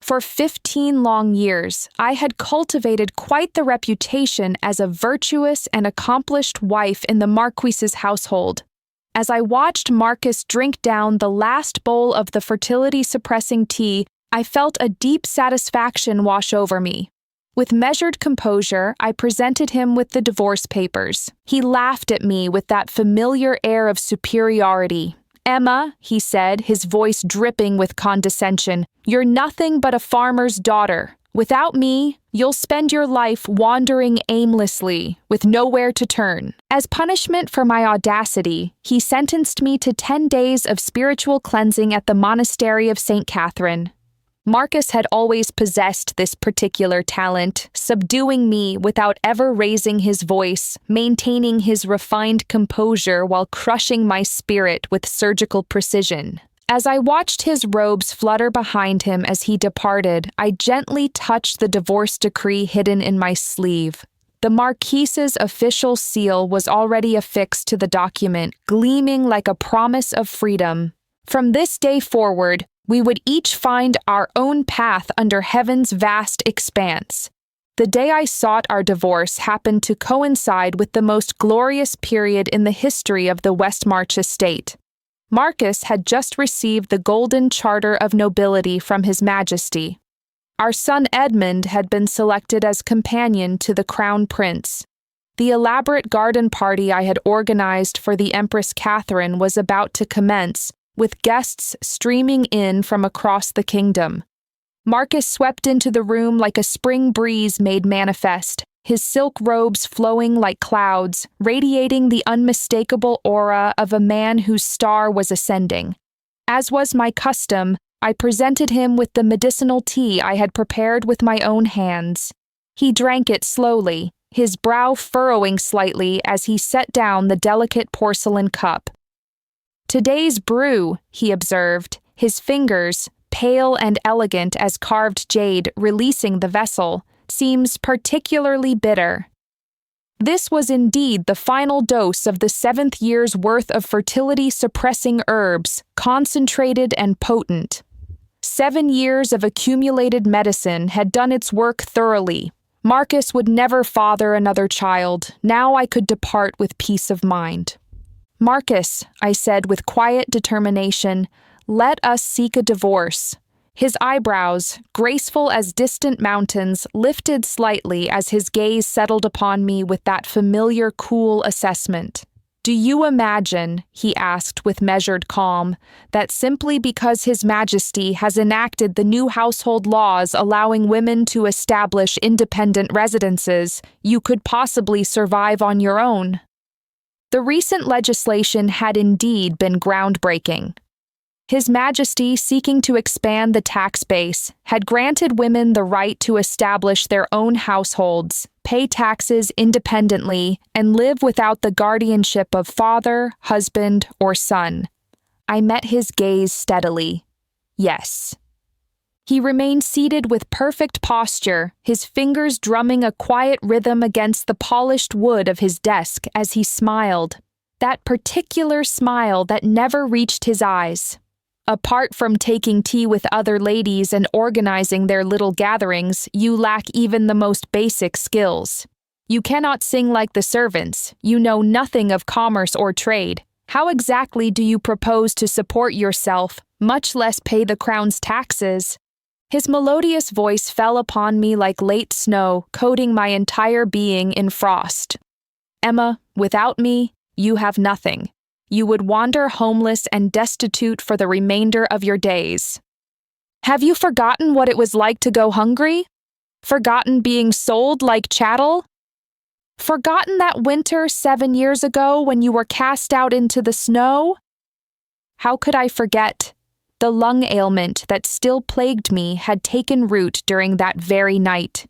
For 15 long years, I had cultivated quite the reputation as a virtuous and accomplished wife in the Marquis's household. As I watched Marcus drink down the last bowl of the fertility-suppressing tea, I felt a deep satisfaction wash over me. With measured composure, I presented him with the divorce papers. He laughed at me with that familiar air of superiority. "Emma," he said, his voice dripping with condescension, "you're nothing but a farmer's daughter. Without me, you'll spend your life wandering aimlessly, with nowhere to turn." As punishment for my audacity, he sentenced me to 10 days of spiritual cleansing at the monastery of St. Catherine. Marcus had always possessed this particular talent, subduing me without ever raising his voice, maintaining his refined composure while crushing my spirit with surgical precision. As I watched his robes flutter behind him as he departed, I gently touched the divorce decree hidden in my sleeve. The Marquise's official seal was already affixed to the document, gleaming like a promise of freedom. From this day forward, we would each find our own path under heaven's vast expanse. The day I sought our divorce happened to coincide with the most glorious period in the history of the Westmarch estate. Marcus had just received the Golden Charter of Nobility from His Majesty. Our son Edmund had been selected as companion to the Crown Prince. The elaborate garden party I had organized for the Empress Catherine was about to commence, with guests streaming in from across the kingdom. Marcus swept into the room like a spring breeze made manifest, his silk robes flowing like clouds, radiating the unmistakable aura of a man whose star was ascending. As was my custom, I presented him with the medicinal tea I had prepared with my own hands. He drank it slowly, his brow furrowing slightly as he set down the delicate porcelain cup. "Today's brew," he observed, his fingers, pale and elegant as carved jade, releasing the vessel, "seems particularly bitter." This was indeed the final dose of the 7th year's worth of fertility-suppressing herbs, concentrated and potent. 7 years of accumulated medicine had done its work thoroughly. Marcus would never father another child. Now I could depart with peace of mind. "Marcus," I said with quiet determination, "let us seek a divorce." His eyebrows, graceful as distant mountains, lifted slightly as his gaze settled upon me with that familiar cool assessment. "Do you imagine," he asked with measured calm, "that simply because His Majesty has enacted the new household laws allowing women to establish independent residences, you could possibly survive on your own?" The recent legislation had indeed been groundbreaking. His Majesty, seeking to expand the tax base, had granted women the right to establish their own households, pay taxes independently, and live without the guardianship of father, husband, or son. I met his gaze steadily. Yes. He remained seated with perfect posture, his fingers drumming a quiet rhythm against the polished wood of his desk as he smiled, that particular smile that never reached his eyes. "Apart from taking tea with other ladies and organizing their little gatherings, you lack even the most basic skills. You cannot sing like the servants, you know nothing of commerce or trade. How exactly do you propose to support yourself, much less pay the crown's taxes?" His melodious voice fell upon me like late snow, coating my entire being in frost. "Emma, without me, you have nothing. You would wander homeless and destitute for the remainder of your days. Have you forgotten what it was like to go hungry? Forgotten being sold like chattel? Forgotten that winter 7 years ago when you were cast out into the snow?" How could I forget? The lung ailment that still plagued me had taken root during that very night.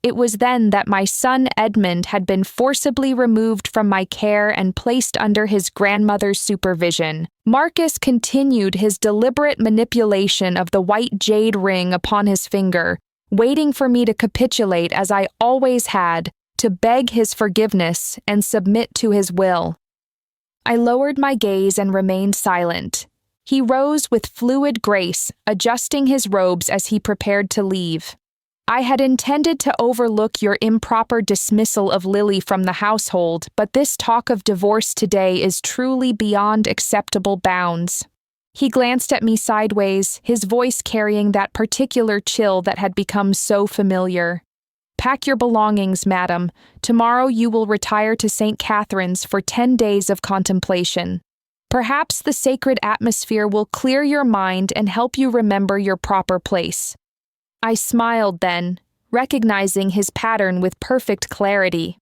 It was then that my son Edmund had been forcibly removed from my care and placed under his grandmother's supervision. Marcus continued his deliberate manipulation of the white jade ring upon his finger, waiting for me to capitulate as I always had, to beg his forgiveness and submit to his will. I lowered my gaze and remained silent. He rose with fluid grace, adjusting his robes as he prepared to leave. I had intended to overlook your improper dismissal of Lily from the household, but this talk of divorce today is truly beyond acceptable bounds. He glanced at me sideways, his voice carrying that particular chill that had become so familiar. Pack your belongings, madam. Tomorrow you will retire to St. Catherine's for 10 days of contemplation. Perhaps the sacred atmosphere will clear your mind and help you remember your proper place. I smiled then, recognizing his pattern with perfect clarity.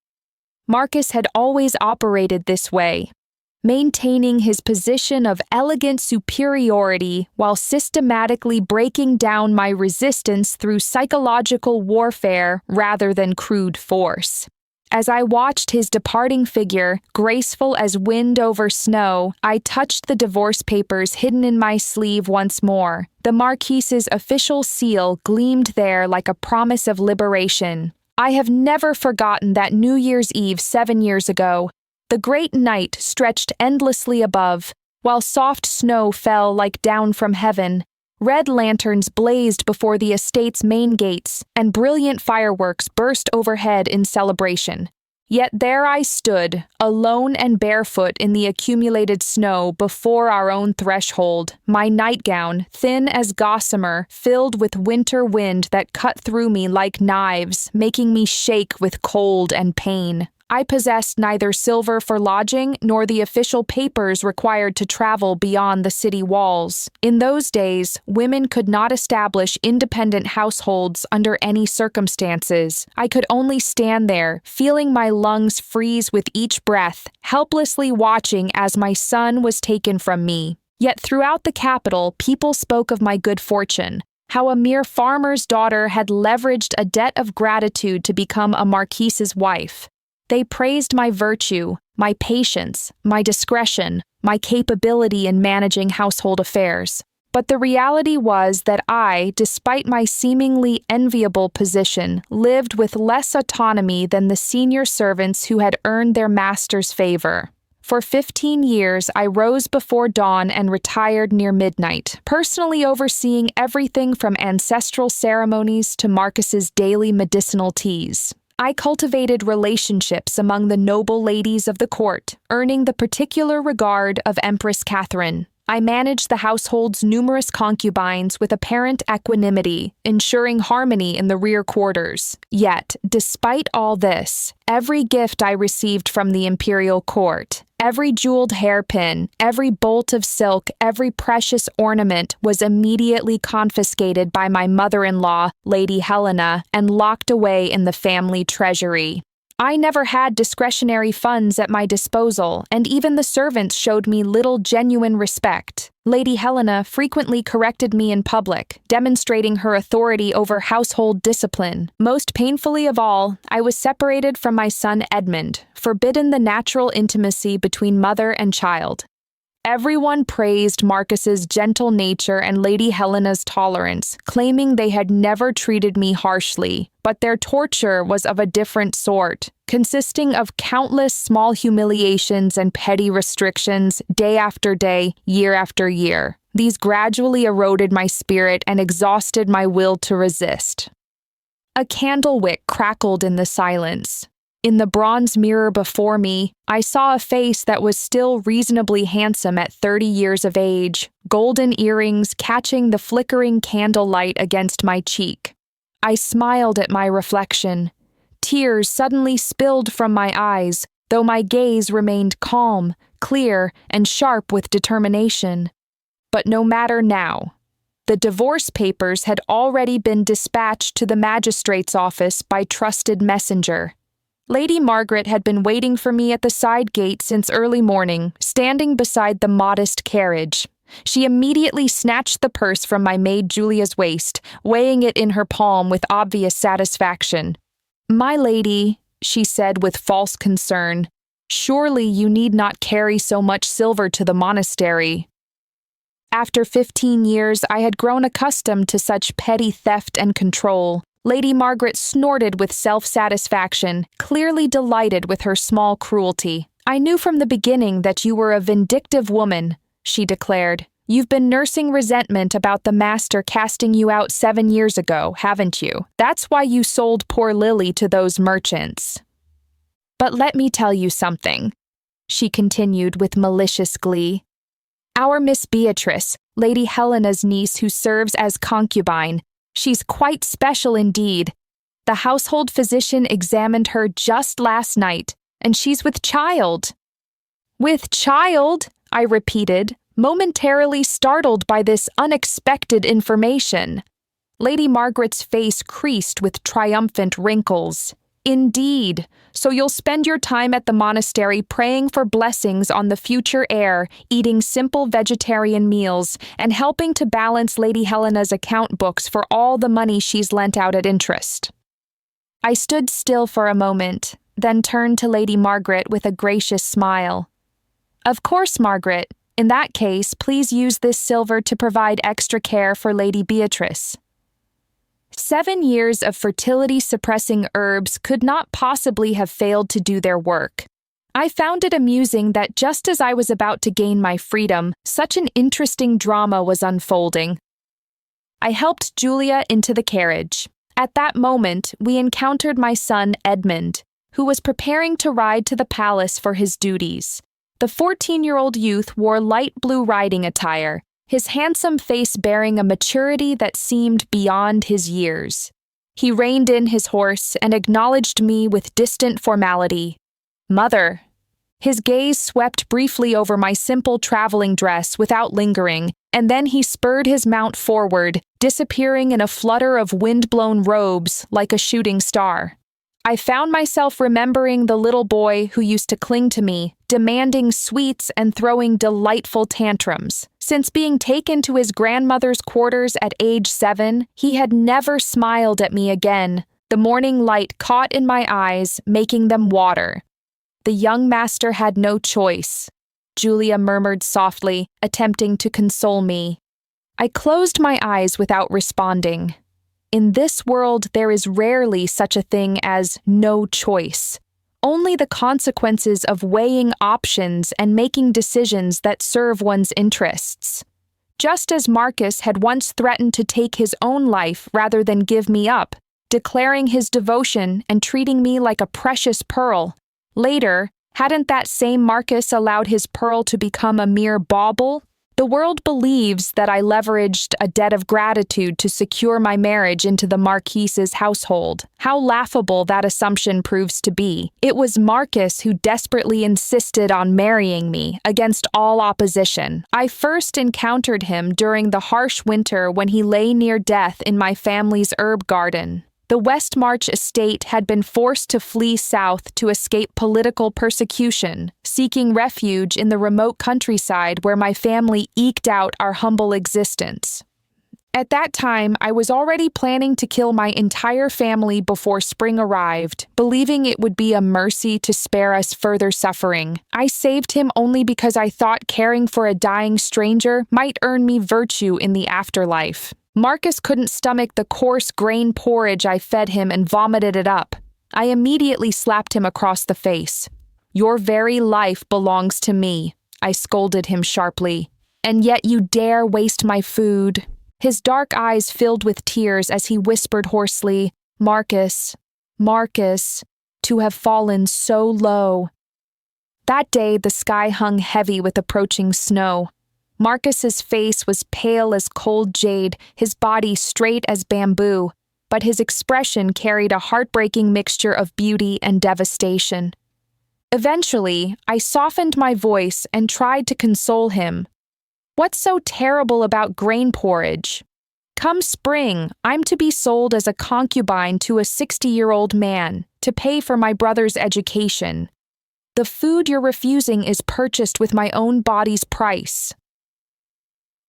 Marcus had always operated this way, maintaining his position of elegant superiority while systematically breaking down my resistance through psychological warfare rather than crude force. As I watched his departing figure, graceful as wind over snow, I touched the divorce papers hidden in my sleeve once more. The Marquise's official seal gleamed there like a promise of liberation. I have never forgotten that New Year's Eve 7 years ago. The great night stretched endlessly above, while soft snow fell like down from heaven. Red lanterns blazed before the estate's main gates, and brilliant fireworks burst overhead in celebration. Yet there I stood, alone and barefoot in the accumulated snow before our own threshold, my nightgown, thin as gossamer, filled with winter wind that cut through me like knives, making me shake with cold and pain. I possessed neither silver for lodging nor the official papers required to travel beyond the city walls. In those days, women could not establish independent households under any circumstances. I could only stand there, feeling my lungs freeze with each breath, helplessly watching as my son was taken from me. Yet throughout the capital, people spoke of my good fortune, how a mere farmer's daughter had leveraged a debt of gratitude to become a marquise's wife. They praised my virtue, my patience, my discretion, my capability in managing household affairs. But the reality was that I, despite my seemingly enviable position, lived with less autonomy than the senior servants who had earned their master's favor. For 15 years, I rose before dawn and retired near midnight, personally overseeing everything from ancestral ceremonies to Marcus's daily medicinal teas. I cultivated relationships among the noble ladies of the court, earning the particular regard of Empress Catherine. I managed the household's numerous concubines with apparent equanimity, ensuring harmony in the rear quarters. Yet, despite all this, every gift I received from the imperial court, every jeweled hairpin, every bolt of silk, every precious ornament was immediately confiscated by my mother-in-law, Lady Helena, and locked away in the family treasury. I never had discretionary funds at my disposal, and even the servants showed me little genuine respect. Lady Helena frequently corrected me in public, demonstrating her authority over household discipline. Most painfully of all, I was separated from my son Edmund, forbidden the natural intimacy between mother and child. Everyone praised Marcus's gentle nature and Lady Helena's tolerance, claiming they had never treated me harshly, but their torture was of a different sort, consisting of countless small humiliations and petty restrictions, day after day, year after year. These gradually eroded my spirit and exhausted my will to resist. A candle wick crackled in the silence. In the bronze mirror before me, I saw a face that was still reasonably handsome at 30 years of age, golden earrings catching the flickering candlelight against my cheek. I smiled at my reflection. Tears suddenly spilled from my eyes, though my gaze remained calm, clear, and sharp with determination. But no matter now. The divorce papers had already been dispatched to the magistrate's office by trusted messenger. Lady Margaret had been waiting for me at the side gate since early morning, standing beside the modest carriage. She immediately snatched the purse from my maid Julia's waist, weighing it in her palm with obvious satisfaction. "My lady," she said with false concern, "surely you need not carry so much silver to the monastery." After 15 years, I had grown accustomed to such petty theft and control. Lady Margaret snorted with self-satisfaction, clearly delighted with her small cruelty. "I knew from the beginning that you were a vindictive woman," she declared. You've been nursing resentment about the master casting you out 7 years ago, haven't you? That's why you sold poor Lily to those merchants. But let me tell you something, she continued with malicious glee. Our Miss Beatrice, Lady Helena's niece who serves as concubine, she's quite special indeed. The household physician examined her just last night, and she's with child. With child? I repeated, momentarily startled by this unexpected information. Lady Margaret's face creased with triumphant wrinkles. Indeed, so you'll spend your time at the monastery praying for blessings on the future heir, eating simple vegetarian meals, and helping to balance Lady Helena's account books for all the money she's lent out at interest. I stood still for a moment, then turned to Lady Margaret with a gracious smile. Of course, Margaret. In that case, please use this silver to provide extra care for Lady Beatrice. 7 years of fertility-suppressing herbs could not possibly have failed to do their work. I found it amusing that just as I was about to gain my freedom, such an interesting drama was unfolding. I helped Julia into the carriage. At that moment, we encountered my son Edmund, who was preparing to ride to the palace for his duties. The 14-year-old youth wore light blue riding attire, his handsome face bearing a maturity that seemed beyond his years. He reined in his horse and acknowledged me with distant formality. Mother. His gaze swept briefly over my simple traveling dress without lingering, and then he spurred his mount forward, disappearing in a flutter of wind-blown robes like a shooting star. I found myself remembering the little boy who used to cling to me, demanding sweets and throwing delightful tantrums. Since being taken to his grandmother's quarters at age 7, he had never smiled at me again, the morning light caught in my eyes, making them water. The young master had no choice, Julia murmured softly, attempting to console me. I closed my eyes without responding. In this world, there is rarely such a thing as no choice. Only the consequences of weighing options and making decisions that serve one's interests. Just as Marcus had once threatened to take his own life rather than give me up, declaring his devotion and treating me like a precious pearl. Later, hadn't that same Marcus allowed his pearl to become a mere bauble? The world believes that I leveraged a debt of gratitude to secure my marriage into the Marquise's household. How laughable that assumption proves to be. It was Marcus who desperately insisted on marrying me, against all opposition. I first encountered him during the harsh winter when he lay near death in my family's herb garden. The Westmarch estate had been forced to flee south to escape political persecution, seeking refuge in the remote countryside where my family eked out our humble existence. At that time, I was already planning to kill my entire family before spring arrived, believing it would be a mercy to spare us further suffering. I saved him only because I thought caring for a dying stranger might earn me virtue in the afterlife. Marcus couldn't stomach the coarse grain porridge I fed him and vomited it up. I immediately slapped him across the face. Your very life belongs to me, I scolded him sharply. And yet you dare waste my food. His dark eyes filled with tears as he whispered hoarsely, Marcus, Marcus, to have fallen so low. That day the sky hung heavy with approaching snow. Marcus's face was pale as cold jade, his body straight as bamboo, but his expression carried a heartbreaking mixture of beauty and devastation. Eventually, I softened my voice and tried to console him. What's so terrible about grain porridge? Come spring, I'm to be sold as a concubine to a 60-year-old man to pay for my brother's education. The food you're refusing is purchased with my own body's price.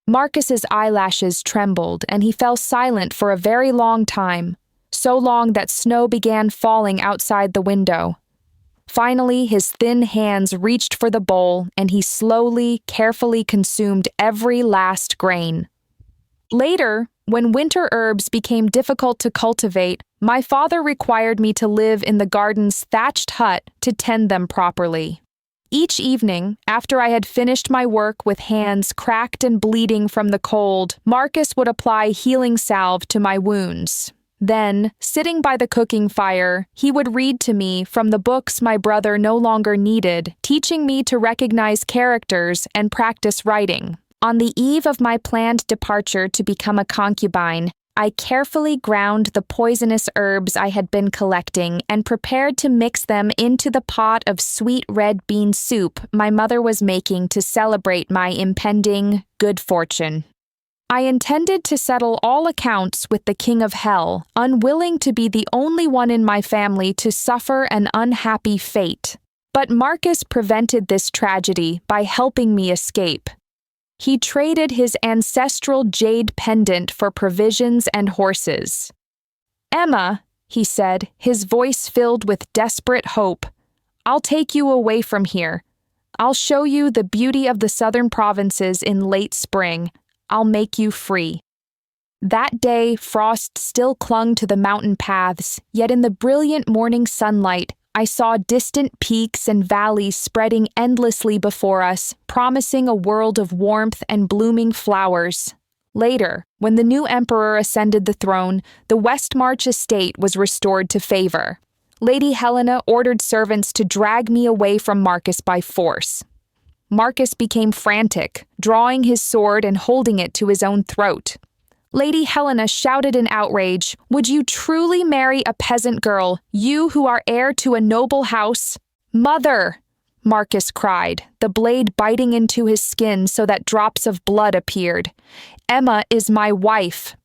Marcus's eyelashes trembled, and he fell silent for a very long time, so long that snow began falling outside the window. Finally, his thin hands reached for the bowl, and he slowly, carefully consumed every last grain. Later, when winter herbs became difficult to cultivate, my father required me to live in the garden's thatched hut to tend them properly. Each evening, after I had finished my work with hands cracked and bleeding from the cold, Marcus would apply healing salve to my wounds. Then, sitting by the cooking fire, he would read to me from the books my brother no longer needed, teaching me to recognize characters and practice writing. On the eve of my planned departure to become a concubine, I carefully ground the poisonous herbs I had been collecting and prepared to mix them into the pot of sweet red bean soup my mother was making to celebrate my impending good fortune. I intended to settle all accounts with the King of Hell, unwilling to be the only one in my family to suffer an unhappy fate. But Marcus prevented this tragedy by helping me escape. He traded his ancestral jade pendant for provisions and horses. "Emma," he said, his voice filled with desperate hope, "I'll take you away from here. I'll show you the beauty of the southern provinces in late spring. I'll make you free." That day, frost still clung to the mountain paths, yet in the brilliant morning sunlight, I saw distant peaks and valleys spreading endlessly before us, promising a world of warmth and blooming flowers. Later, when the new emperor ascended the throne, the Westmarch estate was restored to favor. Lady Helena ordered servants to drag me away from Marcus by force. Marcus became frantic, drawing his sword and holding it to his own throat. Lady Helena shouted in outrage, "Would you truly marry a peasant girl, you who are heir to a noble house?" "Mother!" Marcus cried, the blade biting into his skin so that drops of blood appeared. "Emma is my wife."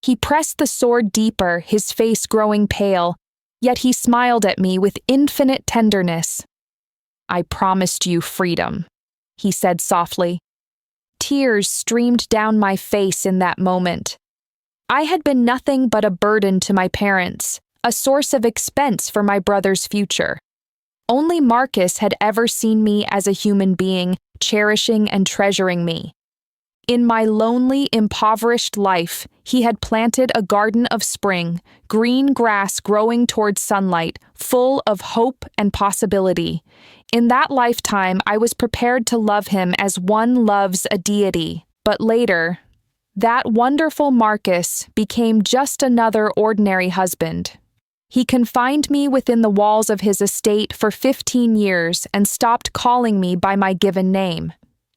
He pressed the sword deeper, his face growing pale, yet he smiled at me with infinite tenderness. "I promised you freedom," he said softly. Tears streamed down my face in that moment. I had been nothing but a burden to my parents, a source of expense for my brother's future. Only Marcus had ever seen me as a human being, cherishing and treasuring me. In my lonely, impoverished life, he had planted a garden of spring, green grass growing towards sunlight, full of hope and possibility. In that lifetime, I was prepared to love him as one loves a deity. But later, that wonderful Marcus became just another ordinary husband. He confined me within the walls of his estate for 15 years and stopped calling me by my given name.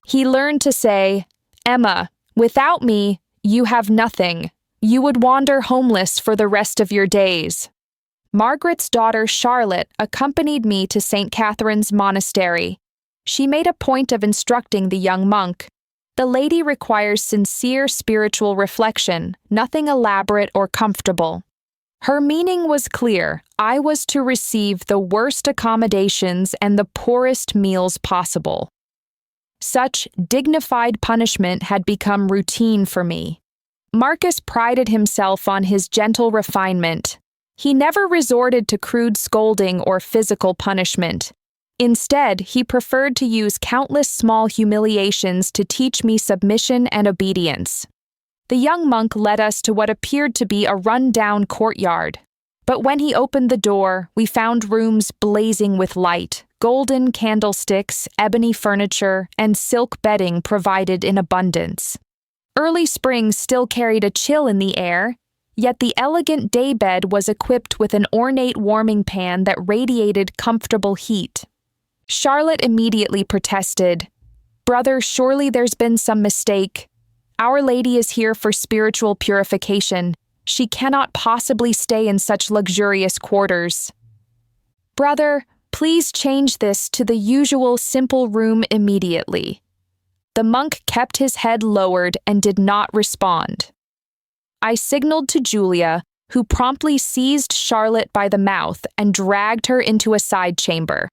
He learned to say, "Emma, without me, you have nothing. You would wander homeless for the rest of your days." Margaret's daughter Charlotte accompanied me to St. Catherine's Monastery. She made a point of instructing the young monk. The lady requires sincere spiritual reflection, nothing elaborate or comfortable. Her meaning was clear. I was to receive the worst accommodations and the poorest meals possible. Such dignified punishment had become routine for me. Marcus prided himself on his gentle refinement. He never resorted to crude scolding or physical punishment. Instead, he preferred to use countless small humiliations to teach me submission and obedience. The young monk led us to what appeared to be a run-down courtyard. But when he opened the door, we found rooms blazing with light. Golden candlesticks, ebony furniture, and silk bedding provided in abundance. Early spring still carried a chill in the air, yet the elegant daybed was equipped with an ornate warming pan that radiated comfortable heat. Charlotte immediately protested, "Brother, surely there's been some mistake. Our Lady is here for spiritual purification. She cannot possibly stay in such luxurious quarters." "Brother, please change this to the usual simple room immediately." The monk kept his head lowered and did not respond. I signaled to Julia, who promptly seized Charlotte by the mouth and dragged her into a side chamber.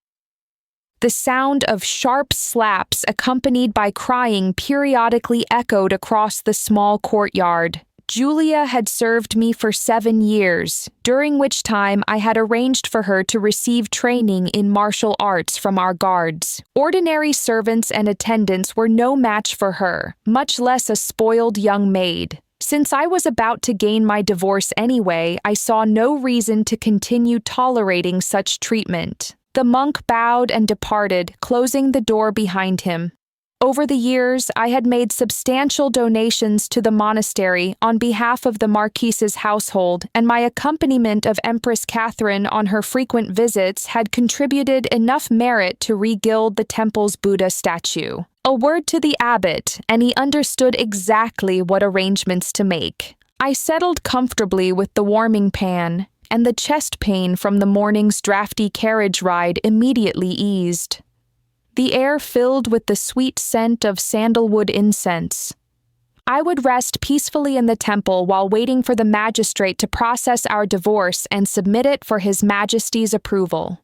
The sound of sharp slaps accompanied by crying periodically echoed across the small courtyard. Julia had served me for 7 years, during which time I had arranged for her to receive training in martial arts from our guards. Ordinary servants and attendants were no match for her, much less a spoiled young maid. Since I was about to gain my divorce anyway, I saw no reason to continue tolerating such treatment. The monk bowed and departed, closing the door behind him. Over the years, I had made substantial donations to the monastery on behalf of the Marquise's household, and my accompaniment of Empress Catherine on her frequent visits had contributed enough merit to re-gild the temple's Buddha statue. A word to the abbot, and he understood exactly what arrangements to make. I settled comfortably with the warming pan, and the chest pain from the morning's drafty carriage ride immediately eased. The air filled with the sweet scent of sandalwood incense. I would rest peacefully in the temple while waiting for the magistrate to process our divorce and submit it for His Majesty's approval.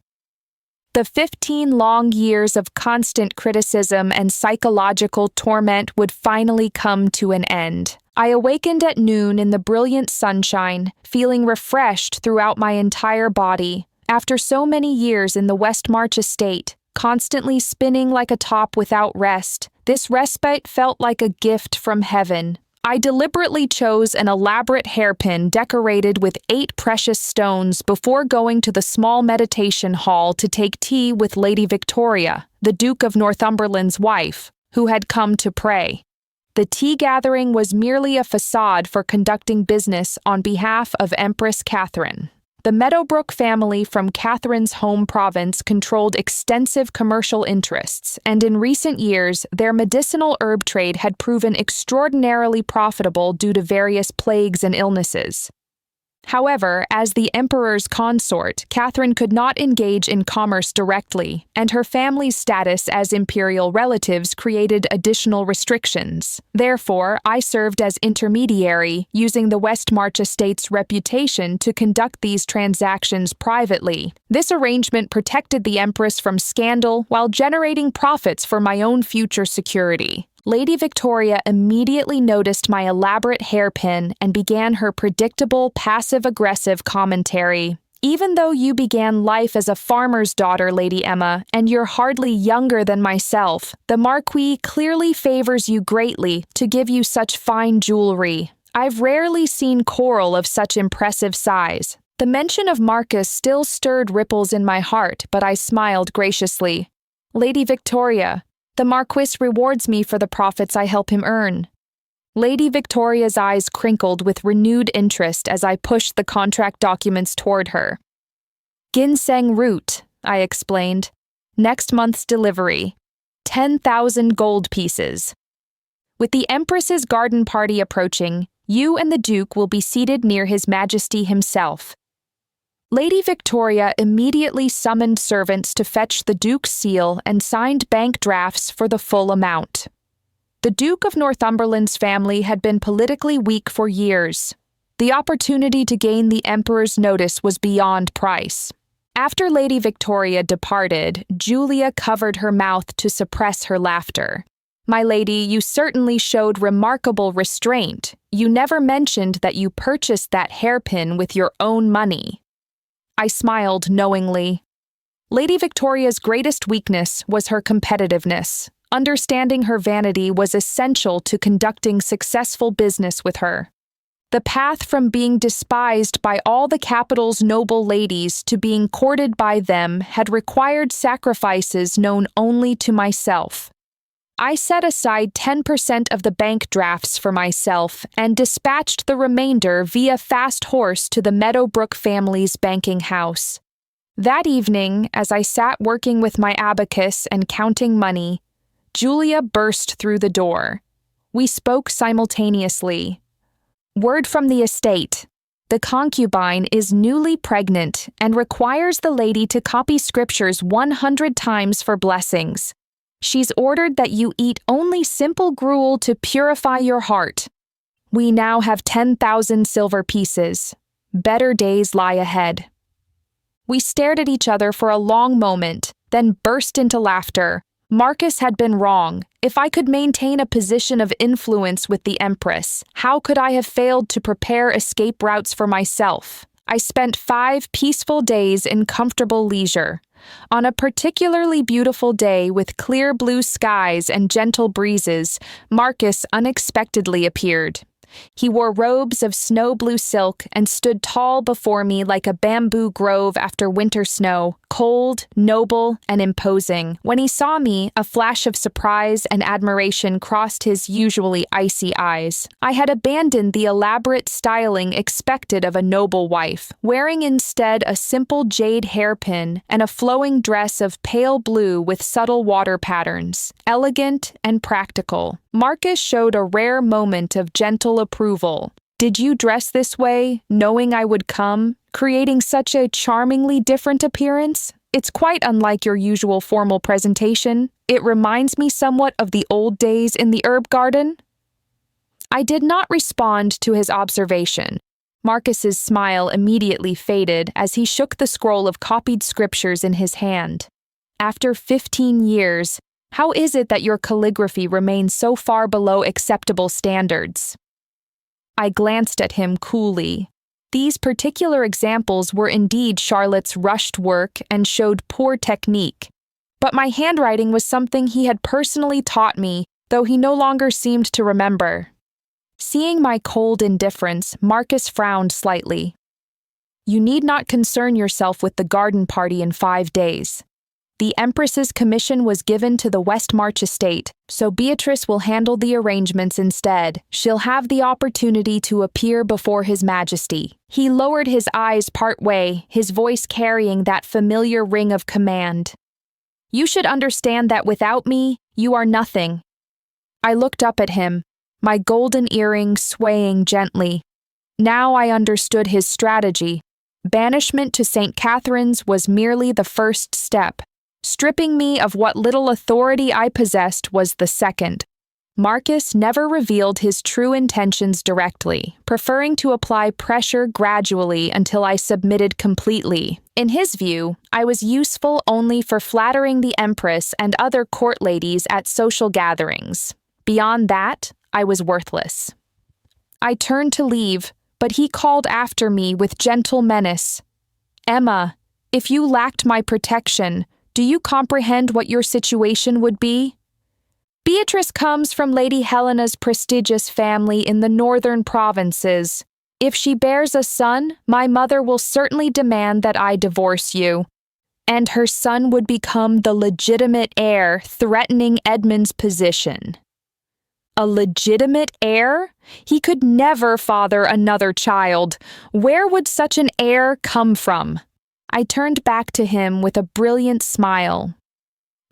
The 15 long years of constant criticism and psychological torment would finally come to an end. I awakened at noon in the brilliant sunshine, feeling refreshed throughout my entire body. After so many years in the Westmarch estate, constantly spinning like a top without rest, this respite felt like a gift from heaven. I deliberately chose an elaborate hairpin decorated with 8 precious stones before going to the small meditation hall to take tea with Lady Victoria, the Duke of Northumberland's wife, who had come to pray. The tea gathering was merely a facade for conducting business on behalf of Empress Catherine. The Meadowbrook family from Catherine's home province controlled extensive commercial interests, and in recent years, their medicinal herb trade had proven extraordinarily profitable due to various plagues and illnesses. However, as the emperor's consort, Catherine could not engage in commerce directly, and her family's status as imperial relatives created additional restrictions. Therefore, I served as intermediary, using the Westmarch estate's reputation to conduct these transactions privately. This arrangement protected the empress from scandal while generating profits for my own future security. Lady Victoria immediately noticed my elaborate hairpin and began her predictable passive-aggressive commentary. "Even though you began life as a farmer's daughter, Lady Emma, and you're hardly younger than myself, the Marquis clearly favors you greatly to give you such fine jewelry. I've rarely seen coral of such impressive size." The mention of Marcus still stirred ripples in my heart, but I smiled graciously. "Lady Victoria, the Marquis rewards me for the profits I help him earn." Lady Victoria's eyes crinkled with renewed interest as I pushed the contract documents toward her. "Ginseng root," I explained. "Next month's delivery. 10,000 gold pieces. With the Empress's garden party approaching, you and the Duke will be seated near His Majesty himself." Lady Victoria immediately summoned servants to fetch the Duke's seal and signed bank drafts for the full amount. The Duke of Northumberland's family had been politically weak for years. The opportunity to gain the Emperor's notice was beyond price. After Lady Victoria departed, Julia covered her mouth to suppress her laughter. "My lady, you certainly showed remarkable restraint. You never mentioned that you purchased that hairpin with your own money." I smiled knowingly. Lady Victoria's greatest weakness was her competitiveness. Understanding her vanity was essential to conducting successful business with her. The path from being despised by all the capital's noble ladies to being courted by them had required sacrifices known only to myself. I set aside 10% of the bank drafts for myself and dispatched the remainder via fast horse to the Meadowbrook family's banking house. That evening, as I sat working with my abacus and counting money, Julia burst through the door. We spoke simultaneously. "Word from the estate. The concubine is newly pregnant and requires the lady to copy scriptures 100 times for blessings. She's ordered that you eat only simple gruel to purify your heart. We now have 10,000 silver pieces. Better days lie ahead." We stared at each other for a long moment, then burst into laughter. Marcus had been wrong. If I could maintain a position of influence with the Empress, how could I have failed to prepare escape routes for myself? I spent 5 peaceful days in comfortable leisure. On a particularly beautiful day with clear blue skies and gentle breezes, Marcus unexpectedly appeared. He wore robes of snow blue silk and stood tall before me like a bamboo grove after winter snow, cold, noble, and imposing. When he saw me, a flash of surprise and admiration crossed his usually icy eyes. I had abandoned the elaborate styling expected of a noble wife, wearing instead a simple jade hairpin and a flowing dress of pale blue with subtle water patterns, elegant and practical. Marcus showed a rare moment of gentle approval. "Did you dress this way, knowing I would come, creating such a charmingly different appearance? It's quite unlike your usual formal presentation. It reminds me somewhat of the old days in the herb garden." I did not respond to his observation. Marcus's smile immediately faded as he shook the scroll of copied scriptures in his hand. "After 15 years, how is it that your calligraphy remains so far below acceptable standards?" I glanced at him coolly. These particular examples were indeed Charlotte's rushed work and showed poor technique. But my handwriting was something he had personally taught me, though he no longer seemed to remember. Seeing my cold indifference, Marcus frowned slightly. "You need not concern yourself with the garden party in 5 days. The Empress's commission was given to the West March estate, so Beatrice will handle the arrangements instead. She'll have the opportunity to appear before His Majesty." He lowered his eyes part-way, his voice carrying that familiar ring of command. "You should understand that without me, you are nothing." I looked up at him, my golden earring swaying gently. Now I understood his strategy. Banishment to St. Catherine's was merely the first step. Stripping me of what little authority I possessed was the second. Marcus never revealed his true intentions directly, preferring to apply pressure gradually until I submitted completely. In his view, I was useful only for flattering the Empress and other court ladies at social gatherings. Beyond that, I was worthless. I turned to leave, but he called after me with gentle menace. "Emma, if you lacked my protection, do you comprehend what your situation would be? Beatrice comes from Lady Helena's prestigious family in the northern provinces. If she bears a son, my mother will certainly demand that I divorce you, and her son would become the legitimate heir, threatening Edmund's position." A legitimate heir? He could never father another child. Where would such an heir come from? I turned back to him with a brilliant smile.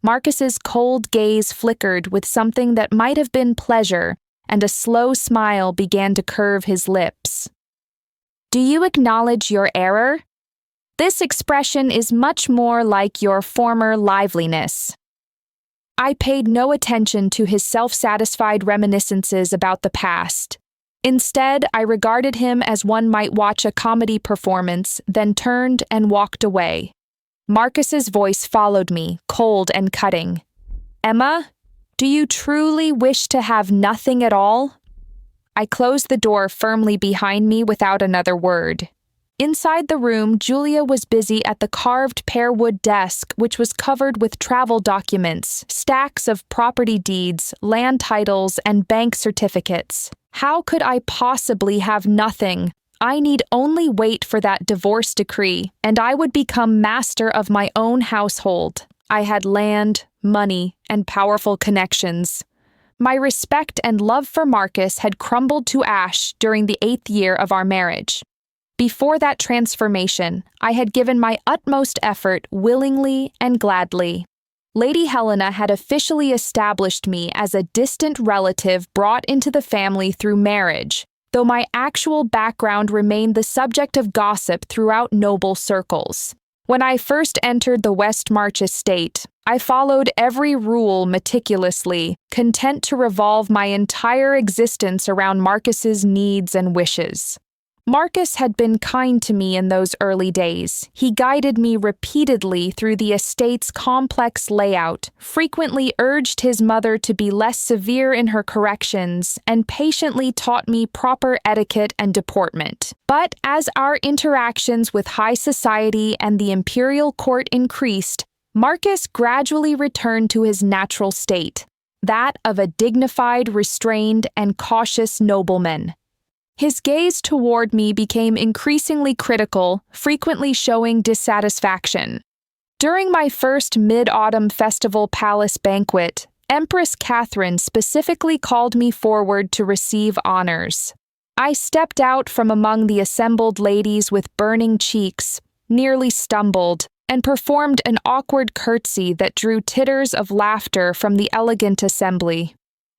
Marcus's cold gaze flickered with something that might have been pleasure, and a slow smile began to curve his lips. "Do you acknowledge your error? This expression is much more like your former liveliness." I paid no attention to his self-satisfied reminiscences about the past. Instead, I regarded him as one might watch a comedy performance, then turned and walked away. Marcus's voice followed me, cold and cutting. "Emma, do you truly wish to have nothing at all?" I closed the door firmly behind me without another word. Inside the room, Julia was busy at the carved pear-wood desk, which was covered with travel documents, stacks of property deeds, land titles, and bank certificates. How could I possibly have nothing? I need only wait for that divorce decree, and I would become master of my own household. I had land, money, and powerful connections. My respect and love for Marcus had crumbled to ash during the 8th year of our marriage. Before that transformation, I had given my utmost effort willingly and gladly. Lady Helena had officially established me as a distant relative brought into the family through marriage, though my actual background remained the subject of gossip throughout noble circles. When I first entered the West March estate, I followed every rule meticulously, content to revolve my entire existence around Marcus's needs and wishes. Marcus had been kind to me in those early days. He guided me repeatedly through the estate's complex layout, frequently urged his mother to be less severe in her corrections, and patiently taught me proper etiquette and deportment. But as our interactions with high society and the imperial court increased, Marcus gradually returned to his natural state, that of a dignified, restrained, and cautious nobleman. His gaze toward me became increasingly critical, frequently showing dissatisfaction. During my first Mid-Autumn Festival Palace banquet, Empress Catherine specifically called me forward to receive honors. I stepped out from among the assembled ladies with burning cheeks, nearly stumbled, and performed an awkward curtsy that drew titters of laughter from the elegant assembly.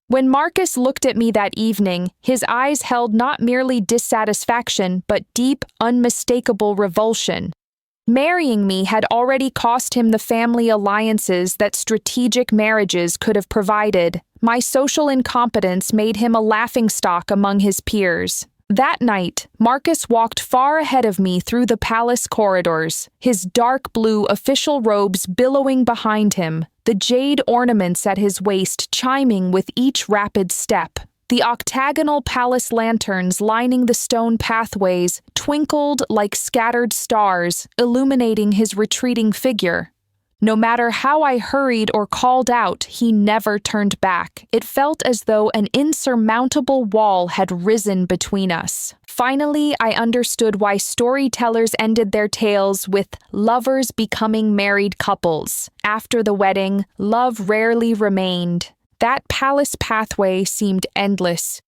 When Marcus looked at me that evening, his eyes held not merely dissatisfaction but deep, unmistakable revulsion. Marrying me had already cost him the family alliances that strategic marriages could have provided. My social incompetence made him a laughingstock among his peers. That night, Marcus walked far ahead of me through the palace corridors, his dark blue official robes billowing behind him, the jade ornaments at his waist chiming with each rapid step. The octagonal palace lanterns lining the stone pathways twinkled like scattered stars, illuminating his retreating figure. No matter how I hurried or called out, he never turned back. It felt as though an insurmountable wall had risen between us. Finally, I understood why storytellers ended their tales with lovers becoming married couples. After the wedding, love rarely remained. That palace pathway seemed endless.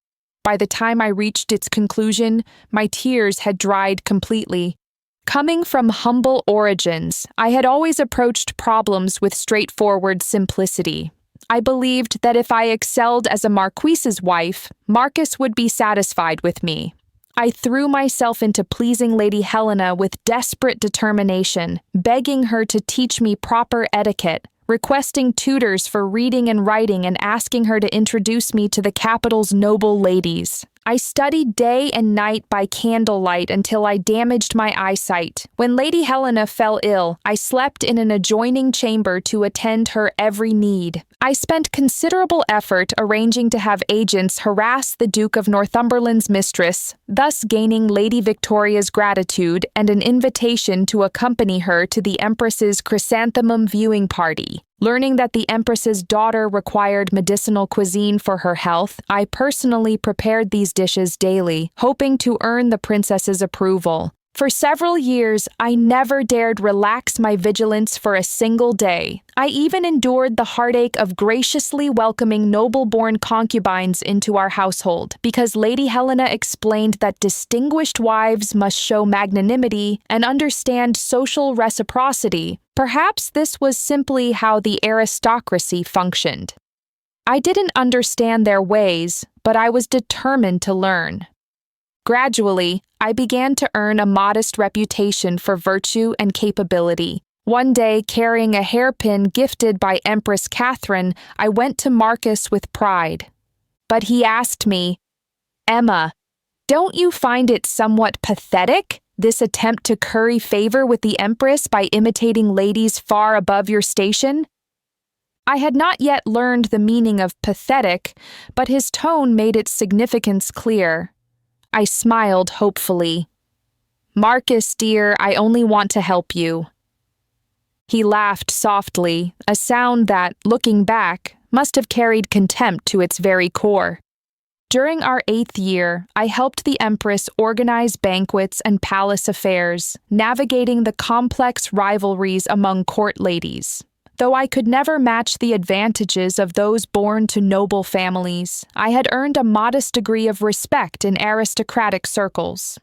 By the time I reached its conclusion, my tears had dried completely. Coming from humble origins, I had always approached problems with straightforward simplicity. I believed that if I excelled as a marquise's wife, Marcus would be satisfied with me. I threw myself into pleasing Lady Helena with desperate determination, begging her to teach me proper etiquette, requesting tutors for reading and writing, and asking her to introduce me to the capital's noble ladies. I studied day and night by candlelight until I damaged my eyesight. When Lady Helena fell ill, I slept in an adjoining chamber to attend her every need. I spent considerable effort arranging to have agents harass the Duke of Northumberland's mistress, thus gaining Lady Victoria's gratitude and an invitation to accompany her to the Empress's chrysanthemum viewing party. Learning that the Empress's daughter required medicinal cuisine for her health, I personally prepared these dishes daily, hoping to earn the princess's approval. For several years, I never dared relax my vigilance for a single day. I even endured the heartache of graciously welcoming noble-born concubines into our household, because Lady Helena explained that distinguished wives must show magnanimity and understand social reciprocity. Perhaps this was simply how the aristocracy functioned. I didn't understand their ways, but I was determined to learn. Gradually, I began to earn a modest reputation for virtue and capability. One day, carrying a hairpin gifted by Empress Catherine, I went to Marcus with pride. But he asked me, "Emma, don't you find it somewhat pathetic, this attempt to curry favor with the Empress by imitating ladies far above your station?" I had not yet learned the meaning of pathetic, but his tone made its significance clear. I smiled hopefully. "Marcus, dear, I only want to help you." He laughed softly, a sound that, looking back, must have carried contempt to its very core. During our 8th year, I helped the Empress organize banquets and palace affairs, navigating the complex rivalries among court ladies. Though I could never match the advantages of those born to noble families, I had earned a modest degree of respect in aristocratic circles.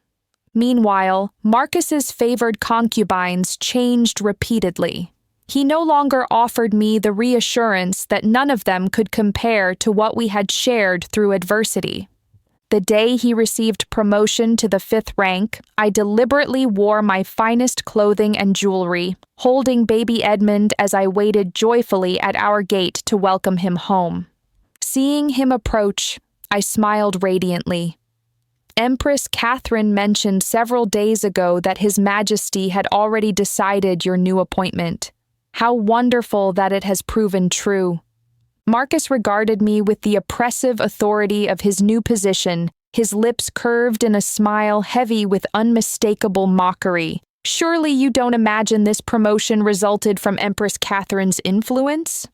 Meanwhile, Marcus's favored concubines changed repeatedly. He no longer offered me the reassurance that none of them could compare to what we had shared through adversity. The day he received promotion to the 5th rank, I deliberately wore my finest clothing and jewelry, holding baby Edmund as I waited joyfully at our gate to welcome him home. Seeing him approach, I smiled radiantly. Empress Catherine mentioned several days ago that His Majesty had already decided your new appointment. How wonderful that it has proven true. Marcus regarded me with the oppressive authority of his new position, his lips curved in a smile heavy with unmistakable mockery. "Surely you don't imagine this promotion resulted from Empress Catherine's influence?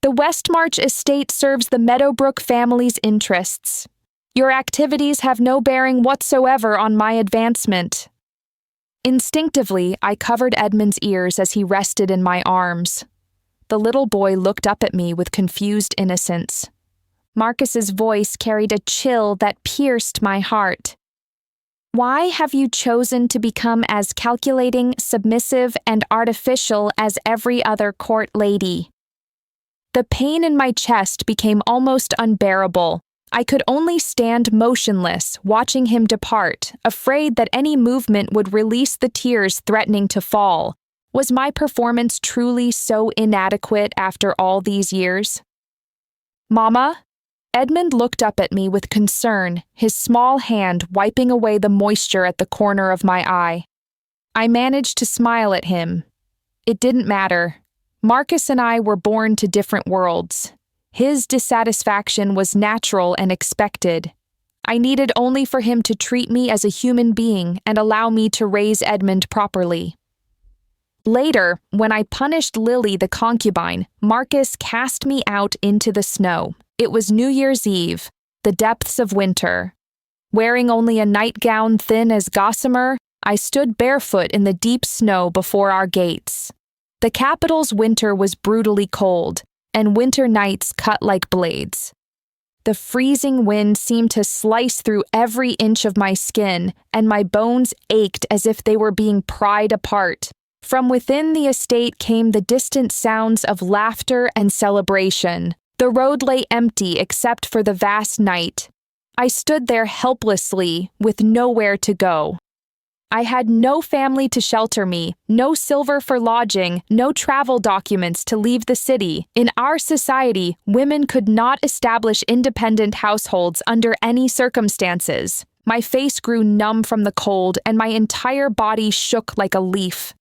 The Westmarch estate serves the Meadowbrook family's interests. Your activities have no bearing whatsoever on my advancement." Instinctively, I covered Edmund's ears as he rested in my arms. The little boy looked up at me with confused innocence. Marcus's voice carried a chill that pierced my heart. "Why have you chosen to become as calculating, submissive, and artificial as every other court lady?" The pain in my chest became almost unbearable. I could only stand motionless, watching him depart, afraid that any movement would release the tears threatening to fall. Was my performance truly so inadequate after all these years? "Mama?" Edmund looked up at me with concern, his small hand wiping away the moisture at the corner of my eye. I managed to smile at him. It didn't matter. Marcus and I were born to different worlds. His dissatisfaction was natural and expected. I needed only for him to treat me as a human being and allow me to raise Edmund properly. Later, when I punished Lily the concubine, Marcus cast me out into the snow. It was New Year's Eve, the depths of winter. Wearing only a nightgown thin as gossamer, I stood barefoot in the deep snow before our gates. The capital's winter was brutally cold, and winter nights cut like blades. The freezing wind seemed to slice through every inch of my skin, and my bones ached as if they were being pried apart. From within the estate came the distant sounds of laughter and celebration. The road lay empty except for the vast night. I stood there helplessly, with nowhere to go. I had no family to shelter me, no silver for lodging, no travel documents to leave the city. In our society, women could not establish independent households under any circumstances. My face grew numb from the cold, and my entire body shook like a leaf.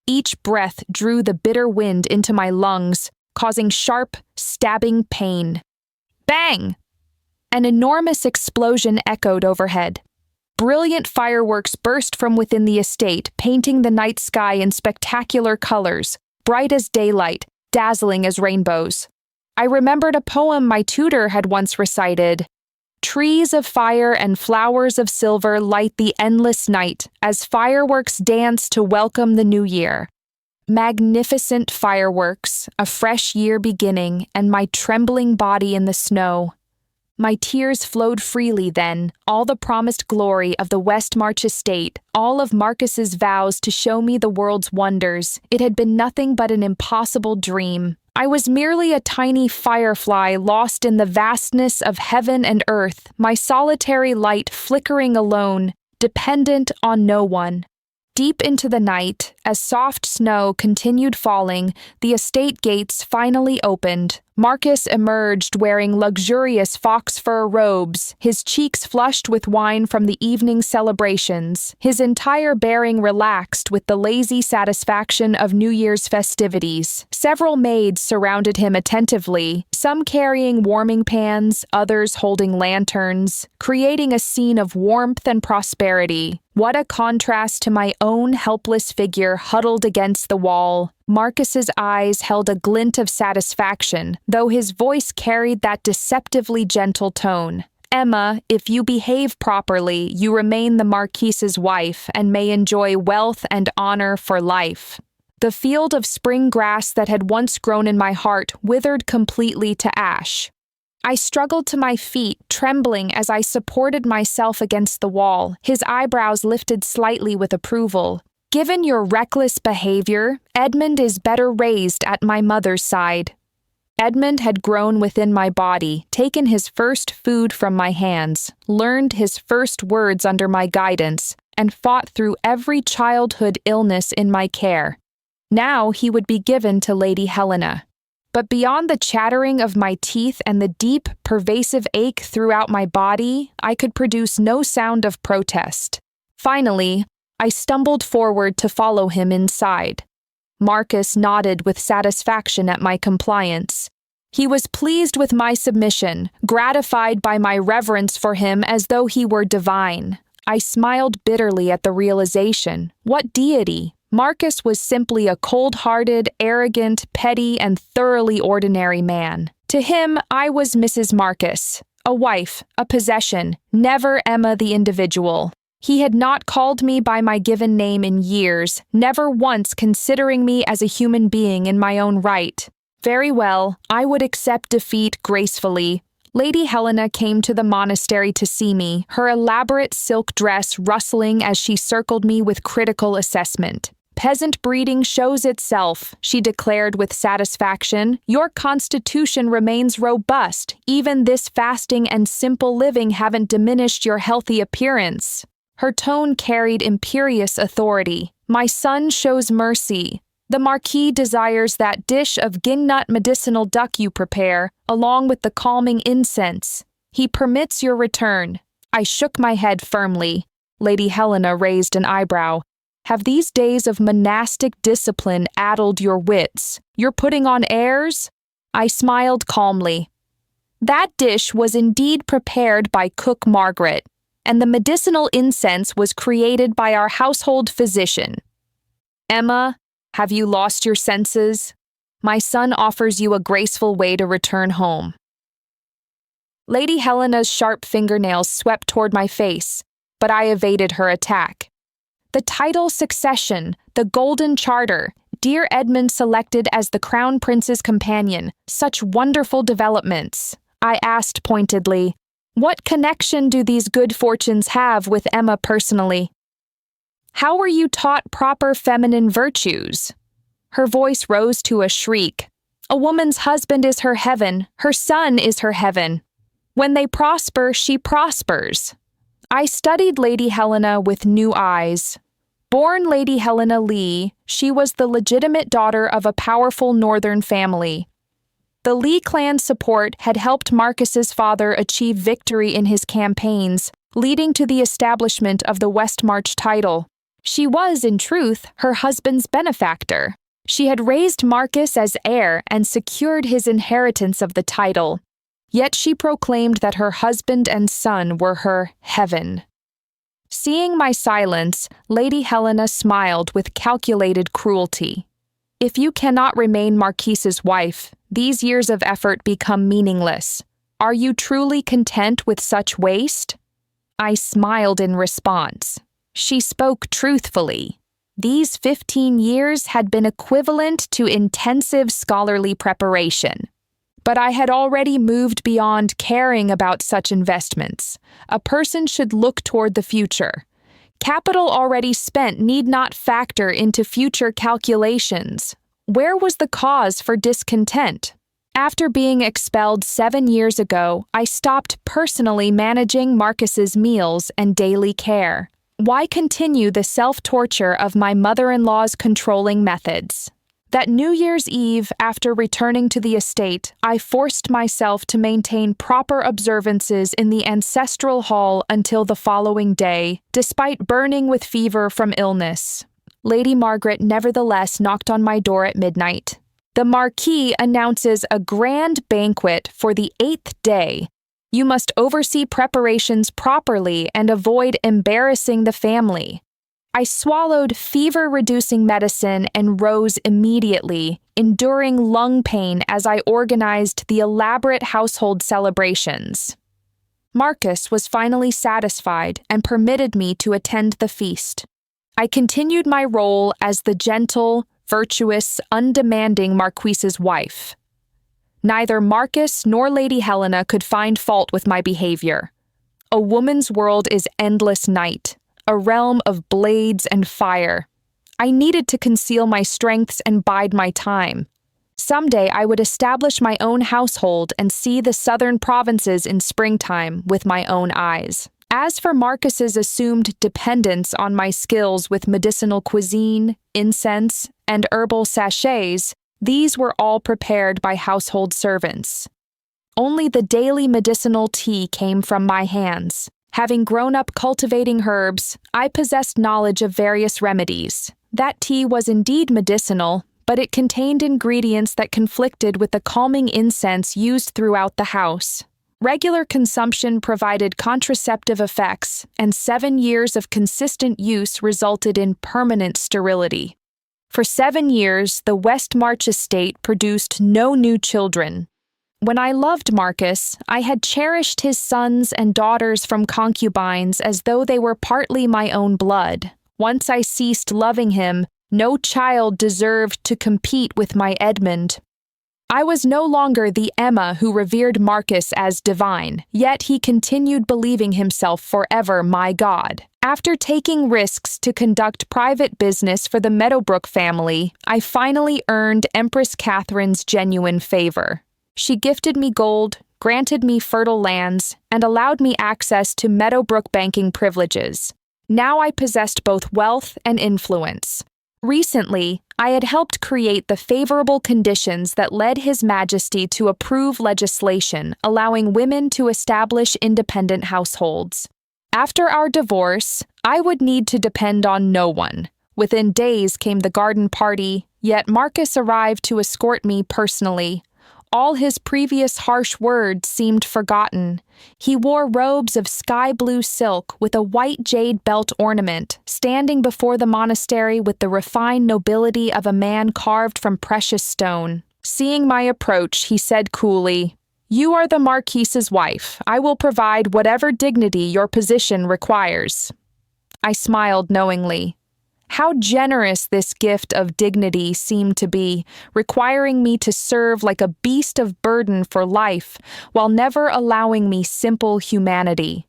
Each breath drew the bitter wind into my lungs, causing sharp, stabbing pain. Bang! An enormous explosion echoed overhead. Brilliant fireworks burst from within the estate, painting the night sky in spectacular colors, bright as daylight, dazzling as rainbows. I remembered a poem my tutor had once recited. Trees of fire and flowers of silver light the endless night as fireworks dance to welcome the new year. Magnificent fireworks, a fresh year beginning, and my trembling body in the snow. My tears flowed freely then, all the promised glory of the West March estate, all of Marcus's vows to show me the world's wonders. It had been nothing but an impossible dream. I was merely a tiny firefly lost in the vastness of heaven and earth, my solitary light flickering alone, dependent on no one. Deep into the night, as soft snow continued falling, the estate gates finally opened. Marcus emerged wearing luxurious fox fur robes, his cheeks flushed with wine from the evening celebrations, his entire bearing relaxed with the lazy satisfaction of New Year's festivities. Several maids surrounded him attentively, some carrying warming pans, others holding lanterns, creating a scene of warmth and prosperity. What a contrast to my own helpless figure huddled against the wall. Marcus's eyes held a glint of satisfaction, though his voice carried that deceptively gentle tone. Emma, if you behave properly, you remain the Marquise's wife and may enjoy wealth and honor for life. The field of spring grass that had once grown in my heart withered completely to ash. I struggled to my feet, trembling as I supported myself against the wall, his eyebrows lifted slightly with approval. Given your reckless behavior, Edmund is better raised at my mother's side. Edmund had grown within my body, taken his first food from my hands, learned his first words under my guidance, and fought through every childhood illness in my care. Now he would be given to Lady Helena. But beyond the chattering of my teeth and the deep, pervasive ache throughout my body, I could produce no sound of protest. Finally, I stumbled forward to follow him inside. Marcus nodded with satisfaction at my compliance. He was pleased with my submission, gratified by my reverence for him as though he were divine. I smiled bitterly at the realization. What deity? Marcus was simply a cold-hearted, arrogant, petty, and thoroughly ordinary man. To him, I was Mrs. Marcus, A wife, a possession, never Emma the individual. He had not called me by my given name in years, never once considering me as a human being in my own right. Very well, I would accept defeat gracefully. Lady Helena came to the monastery to see me, her elaborate silk dress rustling as she circled me with critical assessment. Peasant breeding shows itself, she declared with satisfaction. Your constitution remains robust. Even this fasting and simple living haven't diminished your healthy appearance. Her tone carried imperious authority. My son shows mercy. The Marquis desires that dish of gingnut medicinal duck you prepare, along with the calming incense. He permits your return. I shook my head firmly. Lady Helena raised an eyebrow. Have these days of monastic discipline addled your wits? You're putting on airs? I smiled calmly. That dish was indeed prepared by Cook Margaret, and the medicinal incense was created by our household physician. Emma, have you lost your senses? My son offers you a graceful way to return home. Lady Helena's sharp fingernails swept toward my face, but I evaded her attack. The title succession, the golden charter, dear Edmund selected as the crown prince's companion, such wonderful developments. I asked pointedly, what connection do these good fortunes have with Emma personally? How were you taught proper feminine virtues? Her voice rose to a shriek. A woman's husband is her heaven, her son is her heaven. When they prosper, she prospers. I studied Lady Helena with new eyes. Born Lady Helena Lee, she was the legitimate daughter of a powerful northern family. The Lee clan's support had helped Marcus's father achieve victory in his campaigns, leading to the establishment of the Westmarch title. She was, in truth, her husband's benefactor. She had raised Marcus as heir and secured his inheritance of the title. Yet she proclaimed that her husband and son were her heaven. Seeing my silence, Lady Helena smiled with calculated cruelty. If you cannot remain Marquise's wife, these years of effort become meaningless. Are you truly content with such waste? I smiled in response. She spoke truthfully. These 15 years had been equivalent to intensive scholarly preparation. But I had already moved beyond caring about such investments. A person should look toward the future. Capital already spent need not factor into future calculations. Where was the cause for discontent? After being expelled 7 years ago, I stopped personally managing Marcus's meals and daily care. Why continue the self-torture of my mother-in-law's controlling methods? That New Year's Eve, after returning to the estate, I forced myself to maintain proper observances in the ancestral hall until the following day, despite burning with fever from illness. Lady Margaret nevertheless knocked on my door at midnight. The Marquis announces a grand banquet for the 8th day. You must oversee preparations properly and avoid embarrassing the family. I swallowed fever-reducing medicine and rose immediately, enduring lung pain as I organized the elaborate household celebrations. Marcus was finally satisfied and permitted me to attend the feast. I continued my role as the gentle, virtuous, undemanding Marquise's wife. Neither Marcus nor Lady Helena could find fault with my behavior. A woman's world is endless night, a realm of blades and fire. I needed to conceal my strengths and bide my time. Someday I would establish my own household and see the southern provinces in springtime with my own eyes. As for Marcus's assumed dependence on my skills with medicinal cuisine, incense, and herbal sachets, these were all prepared by household servants. Only the daily medicinal tea came from my hands. Having grown up cultivating herbs, I possessed knowledge of various remedies. That tea was indeed medicinal, but it contained ingredients that conflicted with the calming incense used throughout the house. Regular consumption provided contraceptive effects, and 7 years of consistent use resulted in permanent sterility. For 7 years, the Westmarch estate produced no new children. When I loved Marcus, I had cherished his sons and daughters from concubines as though they were partly my own blood. Once I ceased loving him, no child deserved to compete with my Edmund. I was no longer the Emma who revered Marcus as divine, yet he continued believing himself forever my god. After taking risks to conduct private business for the Meadowbrook family, I finally earned Empress Catherine's genuine favor. She gifted me gold, granted me fertile lands, and allowed me access to Meadowbrook banking privileges. Now I possessed both wealth and influence. Recently, I had helped create the favorable conditions that led His Majesty to approve legislation allowing women to establish independent households. After our divorce, I would need to depend on no one. Within days came the garden party, yet Marcus arrived to escort me personally. All his previous harsh words seemed forgotten. He wore robes of sky-blue silk with a white jade belt ornament, standing before the monastery with the refined nobility of a man carved from precious stone. Seeing my approach, he said coolly, "You are the Marquise's wife. I will provide whatever dignity your position requires." I smiled knowingly. How generous this gift of dignity seemed to be, requiring me to serve like a beast of burden for life, while never allowing me simple humanity.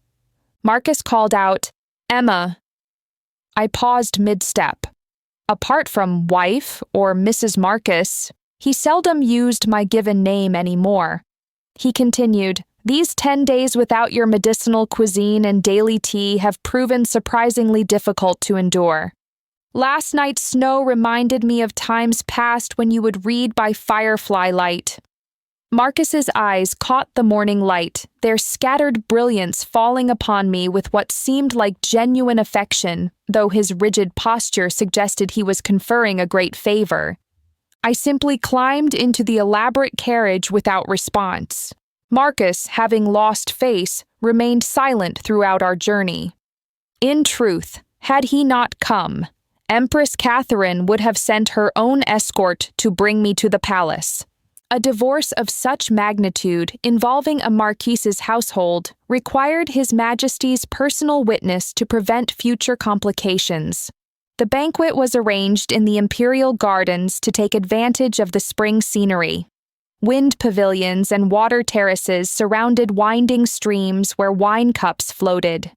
Marcus called out, "Emma." I paused mid-step. Apart from wife or Mrs. Marcus, he seldom used my given name anymore. He continued, "These 10 days without your medicinal cuisine and daily tea have proven surprisingly difficult to endure. Last night's snow reminded me of times past when you would read by firefly light." Marcus's eyes caught the morning light, their scattered brilliance falling upon me with what seemed like genuine affection, though his rigid posture suggested he was conferring a great favor. I simply climbed into the elaborate carriage without response. Marcus, having lost face, remained silent throughout our journey. In truth, had he not come, Empress Catherine would have sent her own escort to bring me to the palace. A divorce of such magnitude, involving a marquise's household, required His Majesty's personal witness to prevent future complications. The banquet was arranged in the imperial gardens to take advantage of the spring scenery. Wind pavilions and water terraces surrounded winding streams where wine cups floated.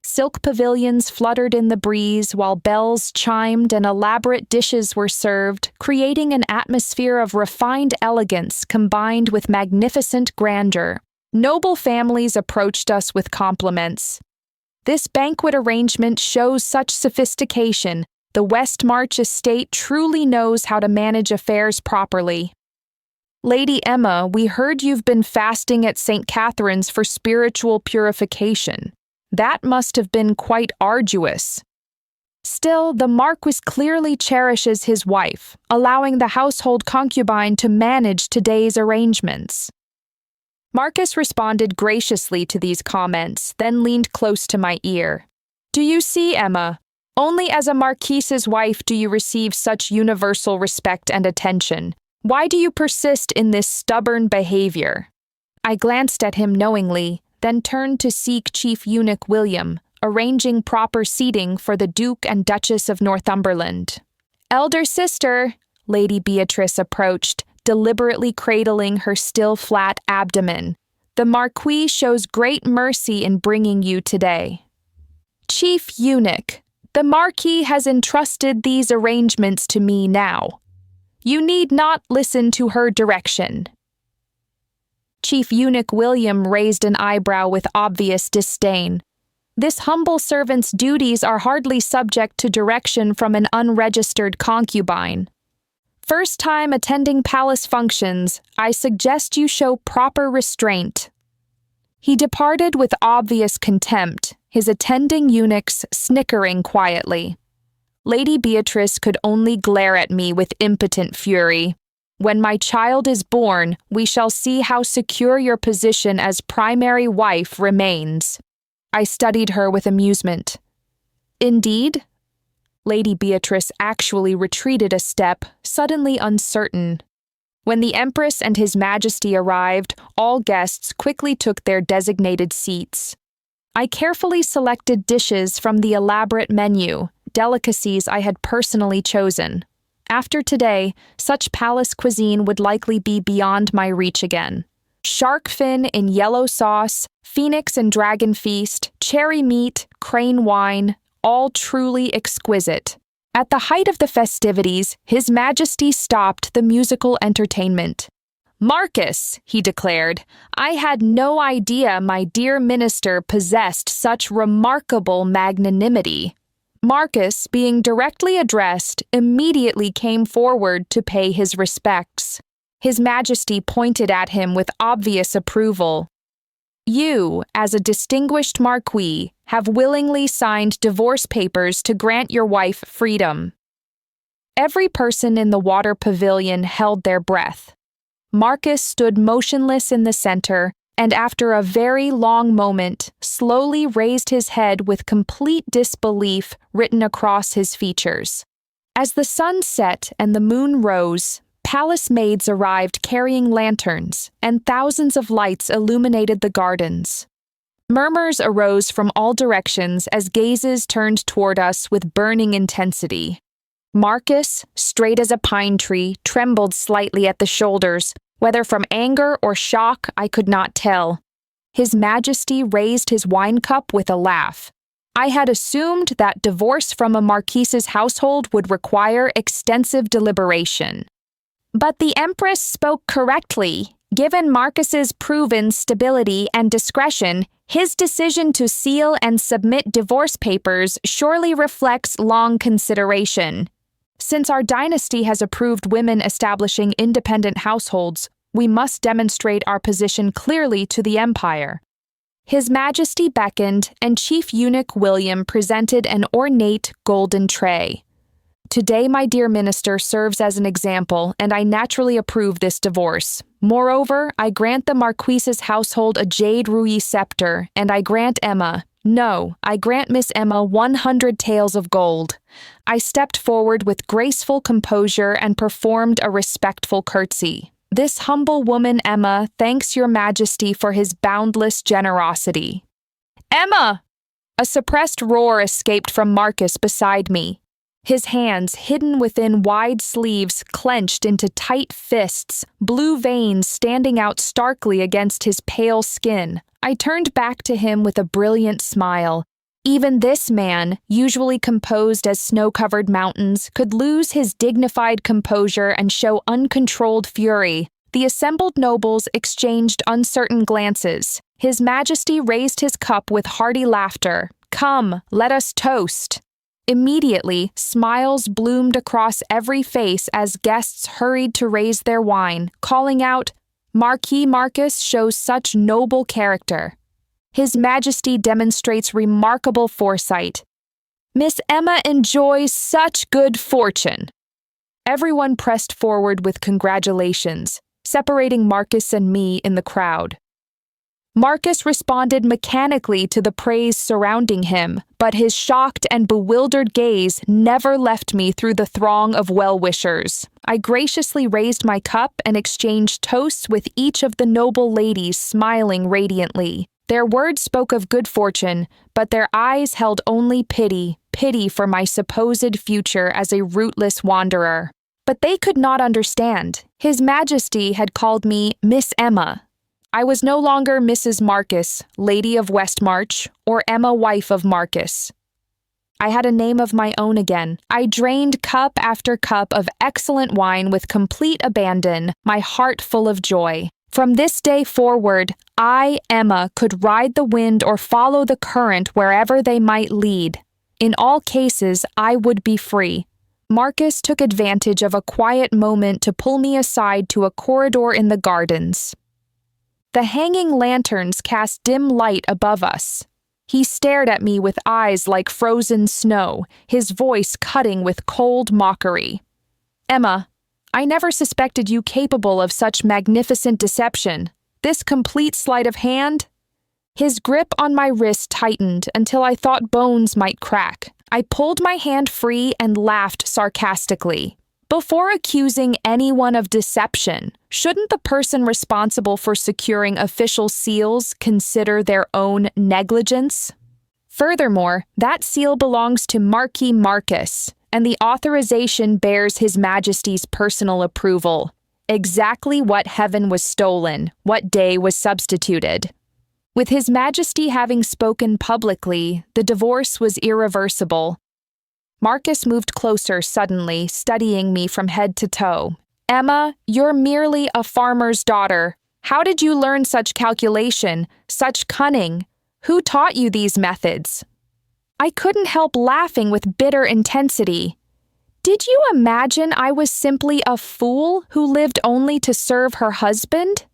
Silk pavilions fluttered in the breeze while bells chimed and elaborate dishes were served, creating an atmosphere of refined elegance combined with magnificent grandeur. Noble families approached us with compliments. This banquet arrangement shows such sophistication. The Westmarch estate truly knows how to manage affairs properly. Lady Emma, we heard you've been fasting at St. Catherine's for spiritual purification. That must have been quite arduous. Still, the Marquis clearly cherishes his wife, allowing the household concubine to manage today's arrangements. Marcus responded graciously to these comments, then leaned close to my ear. "Do you see, Emma? Only as a marquise's wife do you receive such universal respect and attention. Why do you persist in this stubborn behavior?" I glanced at him knowingly, then turned to seek Chief Eunuch William, arranging proper seating for the Duke and Duchess of Northumberland. "Elder sister," Lady Beatrice approached, deliberately cradling her still flat abdomen. "The Marquis shows great mercy in bringing you today." "Chief Eunuch, the Marquis has entrusted these arrangements to me now. You need not listen to her direction." Chief Eunuch William raised an eyebrow with obvious disdain. "This humble servant's duties are hardly subject to direction from an unregistered concubine. First time attending palace functions, I suggest you show proper restraint." He departed with obvious contempt, his attending eunuchs snickering quietly. Lady Beatrice could only glare at me with impotent fury. "When my child is born, we shall see how secure your position as primary wife remains." I studied her with amusement. "Indeed?" Lady Beatrice actually retreated a step, suddenly uncertain. When the Empress and His Majesty arrived, all guests quickly took their designated seats. I carefully selected dishes from the elaborate menu, delicacies I had personally chosen. After today, such palace cuisine would likely be beyond my reach again. Shark fin in yellow sauce, phoenix and dragon feast, cherry meat, crane wine, all truly exquisite. At the height of the festivities, His Majesty stopped the musical entertainment. "Marcus," he declared, "I had no idea my dear minister possessed such remarkable magnanimity." Marcus, being directly addressed, immediately came forward to pay his respects. His Majesty pointed at him with obvious approval. "You, as a distinguished marquis, have willingly signed divorce papers to grant your wife freedom." Every person in the water pavilion held their breath. Marcus stood motionless in the center, and after a very long moment, slowly raised his head with complete disbelief written across his features. As the sun set and the moon rose, palace maids arrived carrying lanterns, and thousands of lights illuminated the gardens. Murmurs arose from all directions as gazes turned toward us with burning intensity. Marcus, straight as a pine tree, trembled slightly at the shoulders, whether from anger or shock I could not tell. His Majesty raised his wine cup with a laugh. I had assumed that divorce from a marquise's household would require extensive deliberation. But the Empress spoke correctly. Given Marcus's proven stability and discretion, his decision to seal and submit divorce papers surely reflects long consideration. Since our dynasty has approved women establishing independent households, we must demonstrate our position clearly to the empire. His Majesty beckoned, and Chief Eunuch William presented an ornate golden tray. "Today, my dear minister serves as an example, and I naturally approve this divorce. Moreover, I grant the Marquise's household a Jade Reverie scepter, and I grant I grant Miss Emma 100 taels of gold." I stepped forward with graceful composure and performed a respectful curtsy. "This humble woman, Emma, thanks your Majesty for his boundless generosity." "Emma!" A suppressed roar escaped from Marcus beside me. His hands, hidden within wide sleeves, clenched into tight fists, blue veins standing out starkly against his pale skin. I turned back to him with a brilliant smile. Even this man, usually composed as snow-covered mountains, could lose his dignified composure and show uncontrolled fury. The assembled nobles exchanged uncertain glances. His Majesty raised his cup with hearty laughter. "Come, let us toast." Immediately, smiles bloomed across every face as guests hurried to raise their wine, calling out, "Marquis Marcus shows such noble character. His Majesty demonstrates remarkable foresight. Miss Emma enjoys such good fortune." Everyone pressed forward with congratulations, separating Marcus and me in the crowd. Marcus responded mechanically to the praise surrounding him, but his shocked and bewildered gaze never left me through the throng of well-wishers. I graciously raised my cup and exchanged toasts with each of the noble ladies, smiling radiantly. Their words spoke of good fortune, but their eyes held only pity for my supposed future as a rootless wanderer. But they could not understand. His Majesty had called me Miss Emma. I was no longer Mrs. Marcus, Lady of Westmarch, or Emma, wife of Marcus. I had a name of my own again. I drained cup after cup of excellent wine with complete abandon, my heart full of joy. From this day forward, I, Emma, could ride the wind or follow the current wherever they might lead. In all cases, I would be free. Marcus took advantage of a quiet moment to pull me aside to a corridor in the gardens. The hanging lanterns cast dim light above us. He stared at me with eyes like frozen snow, his voice cutting with cold mockery. "Emma, I never suspected you capable of such magnificent deception. This complete sleight of hand?" His grip on my wrist tightened until I thought bones might crack. I pulled my hand free and laughed sarcastically. Before accusing anyone of deception, shouldn't the person responsible for securing official seals consider their own negligence? Furthermore, that seal belongs to Marquis Marcus, and the authorization bears His Majesty's personal approval. Exactly what heaven was stolen, what day was substituted. With His Majesty having spoken publicly, the divorce was irreversible. Marcus moved closer suddenly, studying me from head to toe. "Emma, you're merely a farmer's daughter. How did you learn such calculation, such cunning? Who taught you these methods?" I couldn't help laughing with bitter intensity. Did you imagine I was simply a fool who lived only to serve her husband?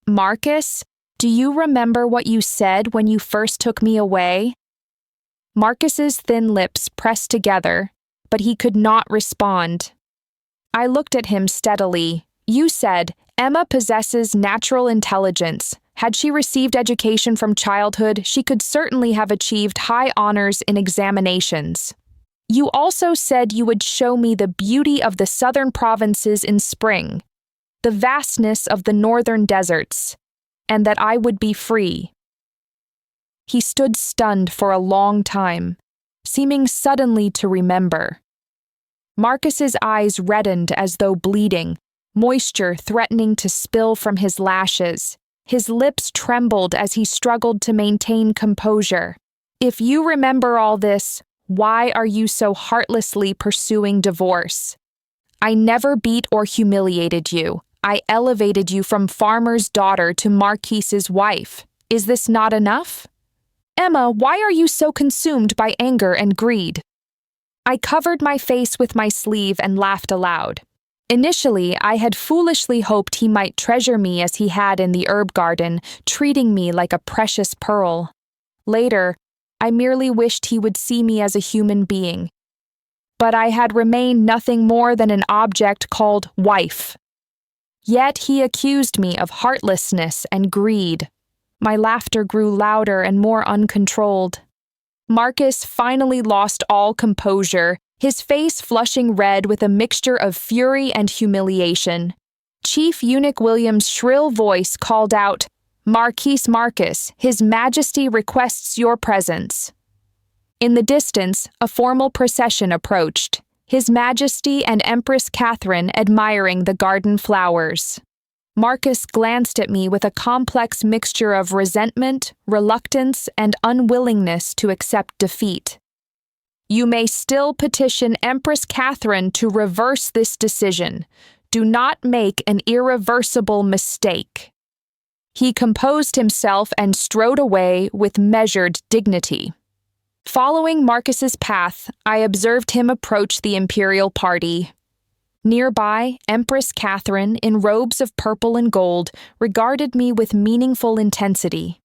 "Marcus, do you remember what you said when you first took me away?" Marcus's thin lips pressed together, but he could not respond. I looked at him steadily. "You said, Emma possesses natural intelligence. Had she received education from childhood, she could certainly have achieved high honors in examinations. You also said you would show me the beauty of the southern provinces in spring, the vastness of the northern deserts, and that I would be free." He stood stunned for a long time, seeming suddenly to remember. Marcus's eyes reddened as though bleeding, moisture threatening to spill from his lashes. His lips trembled as he struggled to maintain composure. "If you remember all this, why are you so heartlessly pursuing divorce? I never beat or humiliated you. I elevated you from farmer's daughter to marquis's wife. Is this not enough? Emma, why are you so consumed by anger and greed?" I covered my face with my sleeve and laughed aloud. Initially, I had foolishly hoped he might treasure me as he had in the herb garden, treating me like a precious pearl. Later, I merely wished he would see me as a human being. But I had remained nothing more than an object called wife. Yet he accused me of heartlessness and greed. My laughter grew louder and more uncontrolled. Marcus finally lost all composure, his face flushing red with a mixture of fury and humiliation. Chief Eunuch William's shrill voice called out, "Marquis Marcus, His Majesty requests your presence." In the distance, a formal procession approached, His Majesty and Empress Catherine admiring the garden flowers. Marcus glanced at me with a complex mixture of resentment, reluctance, and unwillingness to accept defeat. "You may still petition Empress Catherine to reverse this decision. Do not make an irreversible mistake." He composed himself and strode away with measured dignity. Following Marcus's path, I observed him approach the imperial party. Nearby, Empress Catherine, in robes of purple and gold, regarded me with meaningful intensity.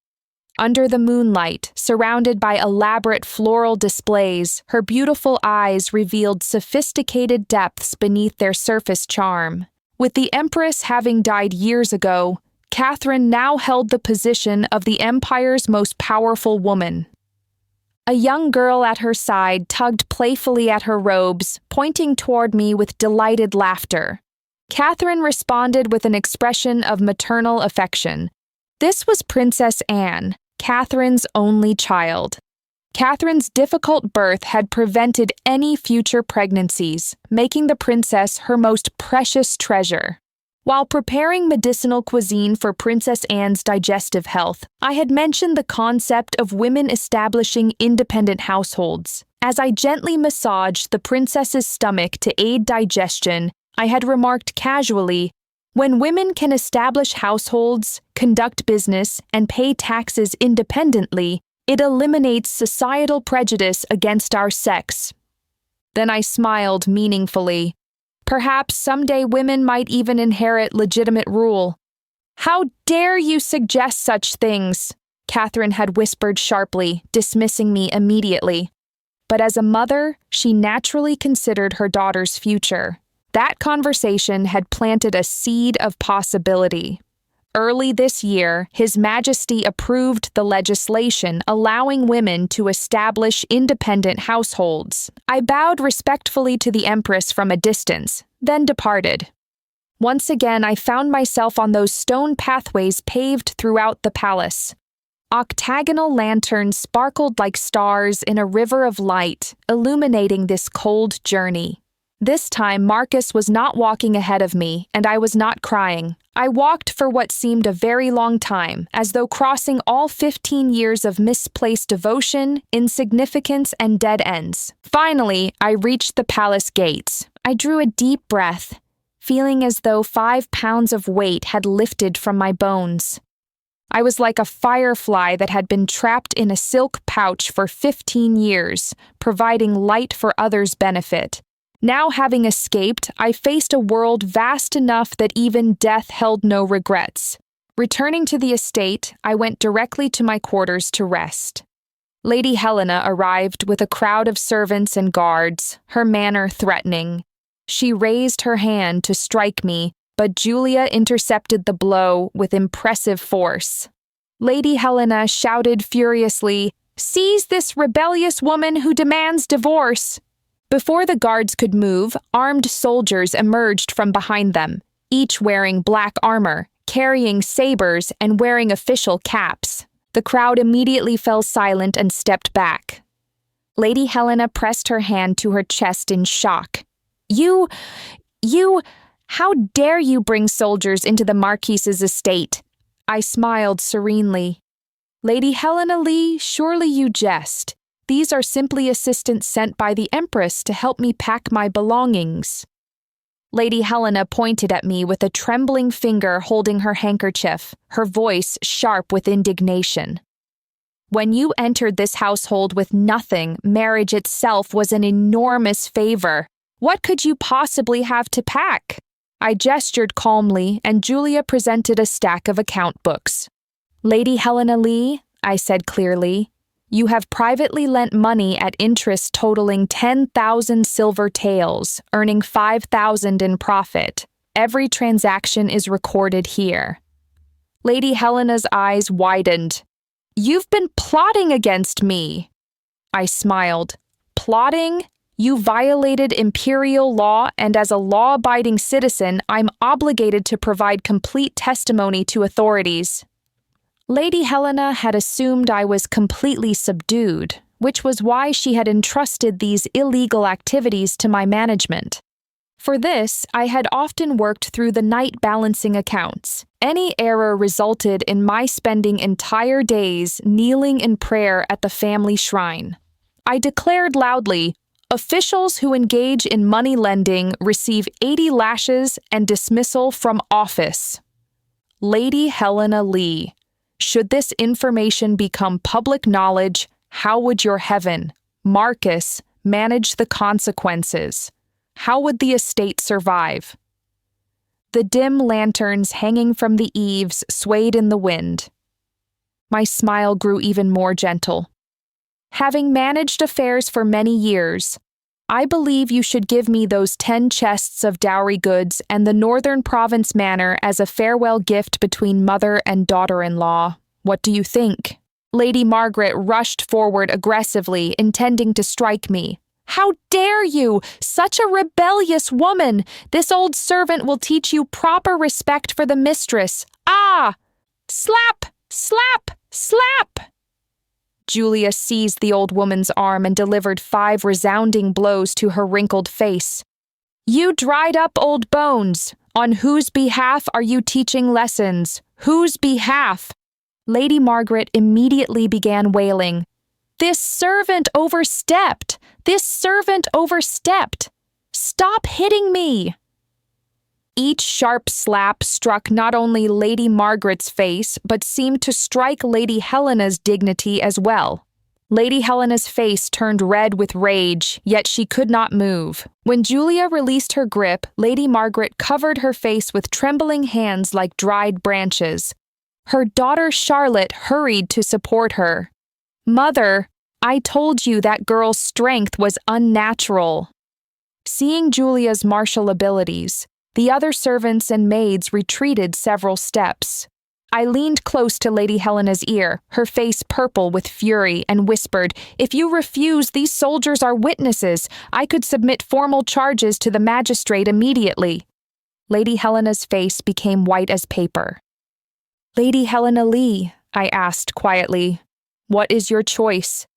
Under the moonlight, surrounded by elaborate floral displays, her beautiful eyes revealed sophisticated depths beneath their surface charm. With the Empress having died years ago, Catherine now held the position of the empire's most powerful woman. A young girl at her side tugged playfully at her robes, pointing toward me with delighted laughter. Catherine responded with an expression of maternal affection. This was Princess Anne, Catherine's only child. Catherine's difficult birth had prevented any future pregnancies, making the princess her most precious treasure. While preparing medicinal cuisine for Princess Anne's digestive health, I had mentioned the concept of women establishing independent households. As I gently massaged the princess's stomach to aid digestion, I had remarked casually, "When women can establish households, conduct business, and pay taxes independently, it eliminates societal prejudice against our sex." Then I smiled meaningfully. Perhaps someday women might even inherit legitimate rule. "How dare you suggest such things?" Catherine had whispered sharply, dismissing me immediately. But as a mother, she naturally considered her daughter's future. That conversation had planted a seed of possibility. Early this year, His Majesty approved the legislation allowing women to establish independent households. I bowed respectfully to the Empress from a distance, then departed. Once again, I found myself on those stone pathways paved throughout the palace. Octagonal lanterns sparkled like stars in a river of light, illuminating this cold journey. This time, Marcus was not walking ahead of me, and I was not crying. I walked for what seemed a very long time, as though crossing all 15 years of misplaced devotion, insignificance, and dead ends. Finally, I reached the palace gates. I drew a deep breath, feeling as though 5 pounds of weight had lifted from my bones. I was like a firefly that had been trapped in a silk pouch for 15 years, providing light for others' benefit. Now having escaped, I faced a world vast enough that even death held no regrets. Returning to the estate, I went directly to my quarters to rest. Lady Helena arrived with a crowd of servants and guards, her manner threatening. She raised her hand to strike me, but Julia intercepted the blow with impressive force. Lady Helena shouted furiously, "Seize this rebellious woman who demands divorce!" Before the guards could move, armed soldiers emerged from behind them, each wearing black armor, carrying sabers, and wearing official caps. The crowd immediately fell silent and stepped back. Lady Helena pressed her hand to her chest in shock. How dare you bring soldiers into the Marquise's estate?" I smiled serenely. "Lady Helena Lee, surely you jest. These are simply assistants sent by the Empress to help me pack my belongings." Lady Helena pointed at me with a trembling finger holding her handkerchief, her voice sharp with indignation. "When you entered this household with nothing, marriage itself was an enormous favor. What could you possibly have to pack?" I gestured calmly, and Julia presented a stack of account books. "Lady Helena Lee," I said clearly, "you have privately lent money at interest totaling 10,000 silver taels, earning 5,000 in profit. Every transaction is recorded here." Lady Helena's eyes widened. "You've been plotting against me." I smiled. "Plotting? You violated imperial law, and as a law-abiding citizen, I'm obligated to provide complete testimony to authorities." Lady Helena had assumed I was completely subdued, which was why she had entrusted these illegal activities to my management. For this, I had often worked through the night balancing accounts. Any error resulted in my spending entire days kneeling in prayer at the family shrine. I declared loudly, "Officials who engage in money lending receive 80 lashes and dismissal from office." Lady Helena Lee, should this information become public knowledge, how would your heaven, Marcus, manage the consequences? How would the estate survive? The dim lanterns hanging from the eaves swayed in the wind. My smile grew even more gentle. "Having managed affairs for many years, I believe you should give me those 10 chests of dowry goods and the Northern Province Manor as a farewell gift between mother and daughter-in-law. What do you think?" Lady Margaret rushed forward aggressively, intending to strike me. "How dare you! Such a rebellious woman! This old servant will teach you proper respect for the mistress. Ah! Slap! Slap! Slap!" Julia seized the old woman's arm and delivered 5 resounding blows to her wrinkled face. "You dried-up old bones! On whose behalf are you teaching lessons? Whose behalf?" Lady Margaret immediately began wailing. "This servant overstepped! This servant overstepped! Stop hitting me!" Each sharp slap struck not only Lady Margaret's face, but seemed to strike Lady Helena's dignity as well. Lady Helena's face turned red with rage, yet she could not move. When Julia released her grip, Lady Margaret covered her face with trembling hands like dried branches. Her daughter Charlotte hurried to support her. "Mother, I told you that girl's strength was unnatural." Seeing Julia's martial abilities, the other servants and maids retreated several steps. I leaned close to Lady Helena's ear, her face purple with fury, and whispered, "If you refuse, these soldiers are witnesses. I could submit formal charges to the magistrate immediately." Lady Helena's face became white as paper. "Lady Helena Lee," I asked quietly, "what is your choice?"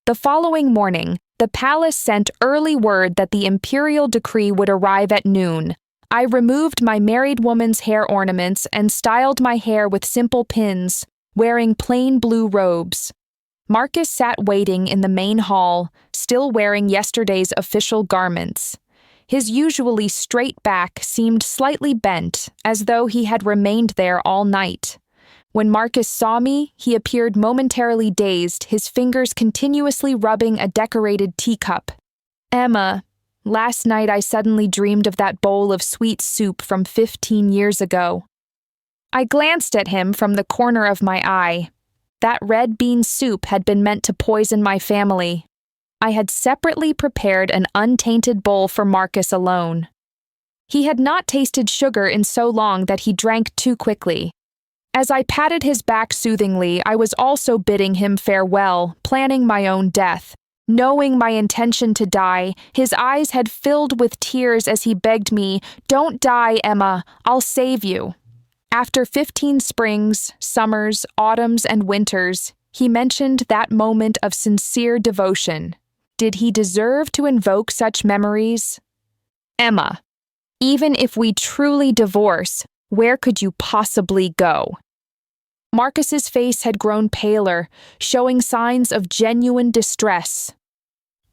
The following morning, the palace sent early word that the imperial decree would arrive at noon. I removed my married woman's hair ornaments and styled my hair with simple pins, wearing plain blue robes. Marcus sat waiting in the main hall, still wearing yesterday's official garments. His usually straight back seemed slightly bent, as though he had remained there all night. When Marcus saw me, he appeared momentarily dazed, his fingers continuously rubbing a decorated teacup. "Emma, last night I suddenly dreamed of that bowl of sweet soup from 15 years ago." I glanced at him from the corner of my eye. That red bean soup had been meant to poison my family. I had separately prepared an untainted bowl for Marcus alone. He had not tasted sugar in so long that he drank too quickly. As I patted his back soothingly, I was also bidding him farewell, planning my own death. Knowing my intention to die, his eyes had filled with tears as he begged me, "Don't die, Emma, I'll save you." After 15 springs, summers, autumns, and winters, he mentioned that moment of sincere devotion. Did he deserve to invoke such memories? "Emma, even if we truly divorce, where could you possibly go?" Marcus's face had grown paler, showing signs of genuine distress.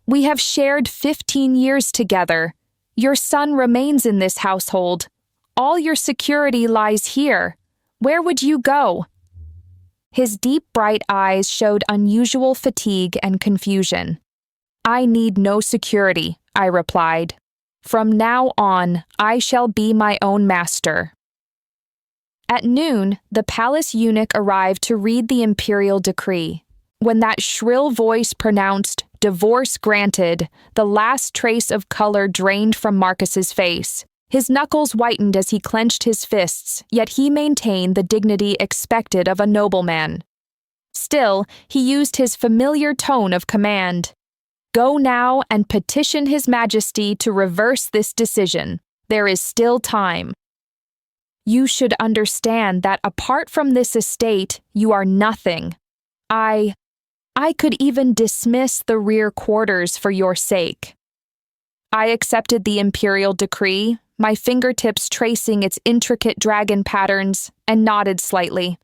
"We have shared 15 years together. Your son remains in this household. All your security lies here. Where would you go?" His deep, bright eyes showed unusual fatigue and confusion. "I need no security," I replied. "From now on, I shall be my own master." At noon, the palace eunuch arrived to read the imperial decree. When that shrill voice pronounced, "Divorce granted," the last trace of color drained from Marcus's face. His knuckles whitened as he clenched his fists, yet he maintained the dignity expected of a nobleman. Still, he used his familiar tone of command. "Go now and petition His Majesty to reverse this decision. There is still time. You should understand that apart from this estate, you are nothing. I could even dismiss the rear quarters for your sake." I accepted the imperial decree, my fingertips tracing its intricate dragon patterns, and nodded slightly.